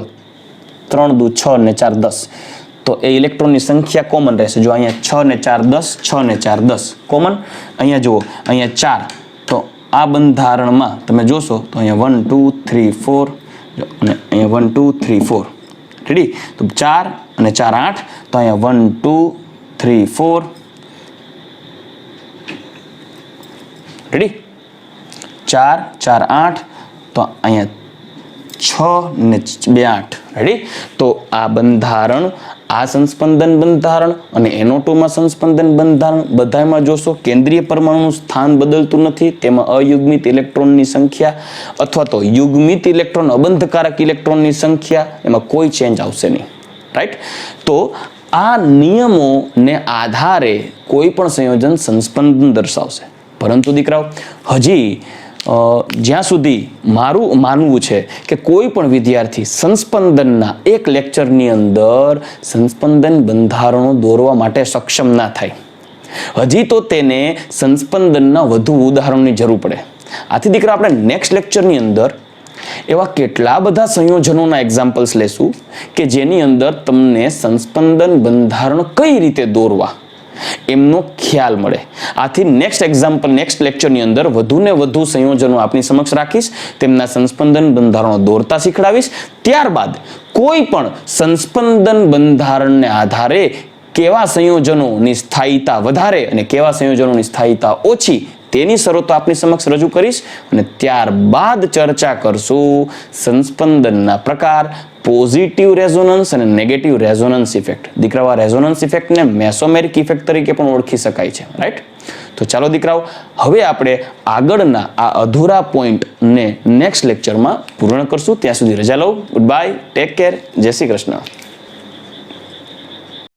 3 2 6 ને 4 10, તો એ ઇલેક્ટ્રોનની સંખ્યા કોમન રહેશે. જો અહીંયા 6 ને 4 10, 6 ને 4 10 કોમન. અહીંયા જુઓ, અહીંયા 4, તો આ બંધારણમાં તમે જોશો તો અહીંયા 1 2 3 4 અને અહીંયા 1 2 3 4. રેડી. તો 4 અને 4 8, તો અહીંયા 1 2 3 4. રેડી. 4 4 8, તો અહીંયા 6 ને 2 8. રેડી. તો આ બંધારણ, આ સંસ્પંદન બંધારણ અને NO2 માં સંસ્પંદન બંધારણ બધામાં જોશો કેન્દ્રીય પરમાણુનું સ્થાન બદલતું નથી. તેમાં અયુગ્મિત ઇલેક્ટ્રોનની સંખ્યા અથવા તો યુગ્મિત ઇલેક્ટ્રોન, અબંધકારક ઇલેક્ટ્રોનની સંખ્યા, એમાં કોઈ ચેન્જ આવશે નહીં. રાઈટ. તો આ નિયમોને આધારે કોઈ પણ સંયોજન સંસ્પંદન દર્શાવશે. પરંતુ દીકરાઓ, હજી જ્યાં સુધી મારું માનવું છે કે કોઈ પણ વિદ્યાર્થી સંસ્પંદનના એક લેક્ચરની અંદર સંસ્પંદન બંધારણો દોરવા માટે સક્ષમ ના થાય, હજી તો તેને સંસ્પંદનના વધુ ઉદાહરણોની જરૂર પડે. આથી દીકરા આપણે નેક્સ્ટ લેક્ચરની અંદર એવા કેટલા બધા સંયોજનોના એક્ઝામ્પલ્સ લેશું કે જેની અંદર તમને સંસ્પંદન બંધારણ કઈ રીતે દોરવા એમનો ખ્યાલ મળે. આથી નેક્સ્ટ લેક્ચરની અંદર વધુ ને વધુ સંયોજનો આપની સમક્ષ રાખીશ, તેમના સંસ્પંદન બંધારણો દોરતા શીખડાવીશ. ત્યારબાદ કોઈ પણ સંસ્પંદન બંધારણને આધારે કેવા સંયોજનોની સ્થાયીતા વધારે અને કેવા સંયોજનોની સ્થાયીતા ઓછી તેની શરતો આપની સમક્ષ રજૂ કરીશ, અને ત્યારબાદ ચર્ચા કરશું સંસ્પંદનના પ્રકાર, પોઝિટિવ રેઝોનન્સ અને નેગેટિવ રેઝોનન્સ ઇફેક્ટ. દીકરાઓ, આ રેઝોનન્સ ઇફેક્ટને મેસોમેરિક ઇફેક્ટ તરીકે પણ ઓળખી શકાય છે. રાઈટ. તો ચાલો દીકરાઓ, હવે આપણે આગળના આ અધૂરા પોઈન્ટને નેક્સ્ટ લેક્ચરમાં પૂર્ણ કરશું. ત્યાં સુધી રજા લઉં. ગુડ બાય, ટેક કેર, જય શ્રી કૃષ્ણ.